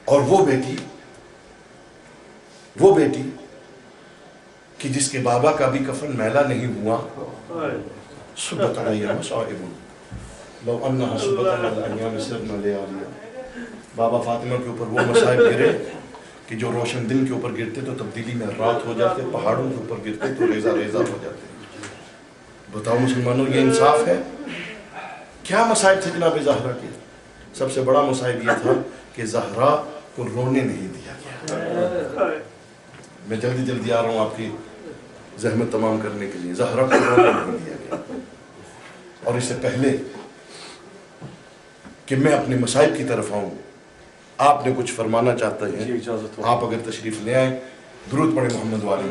اور وہ بیٹی کہ جس کے بابا کا بھی کفن میلا نہیں ہوا، صبت علیہ مصائب لو انہا صبت علی ایام سرنا لے آلیا، بابا فاطمہ کے اوپر وہ مصائب گرے کہ جو روشن دن کے اوپر گرتے تو تبدیلی میں رات ہو جاتے، پہاڑوں کے اوپر گرتے تو ریزہ ریزہ ہو جاتے۔ بتاؤ مسلمانوں یہ انصاف ہے؟ کیا مصائب تھے جناب زہرا کے؟ سب سے بڑا مصائب یہ تھا کہ زہرا کو رونے نہیں دیا گیا. میں جلدی جلدی آ رہا ہوں آپ کی زحمت تمام کرنے کے لیے. زہرا کو رونے نہیں دیا گیا. اور اس سے پہلے کہ میں اپنے مصائب کی طرف آؤں، آپ نے کچھ فرمانا چاہتے ہیں؟ آپ اگر تشریف لے آئیں. درود پڑھیں محمد والی.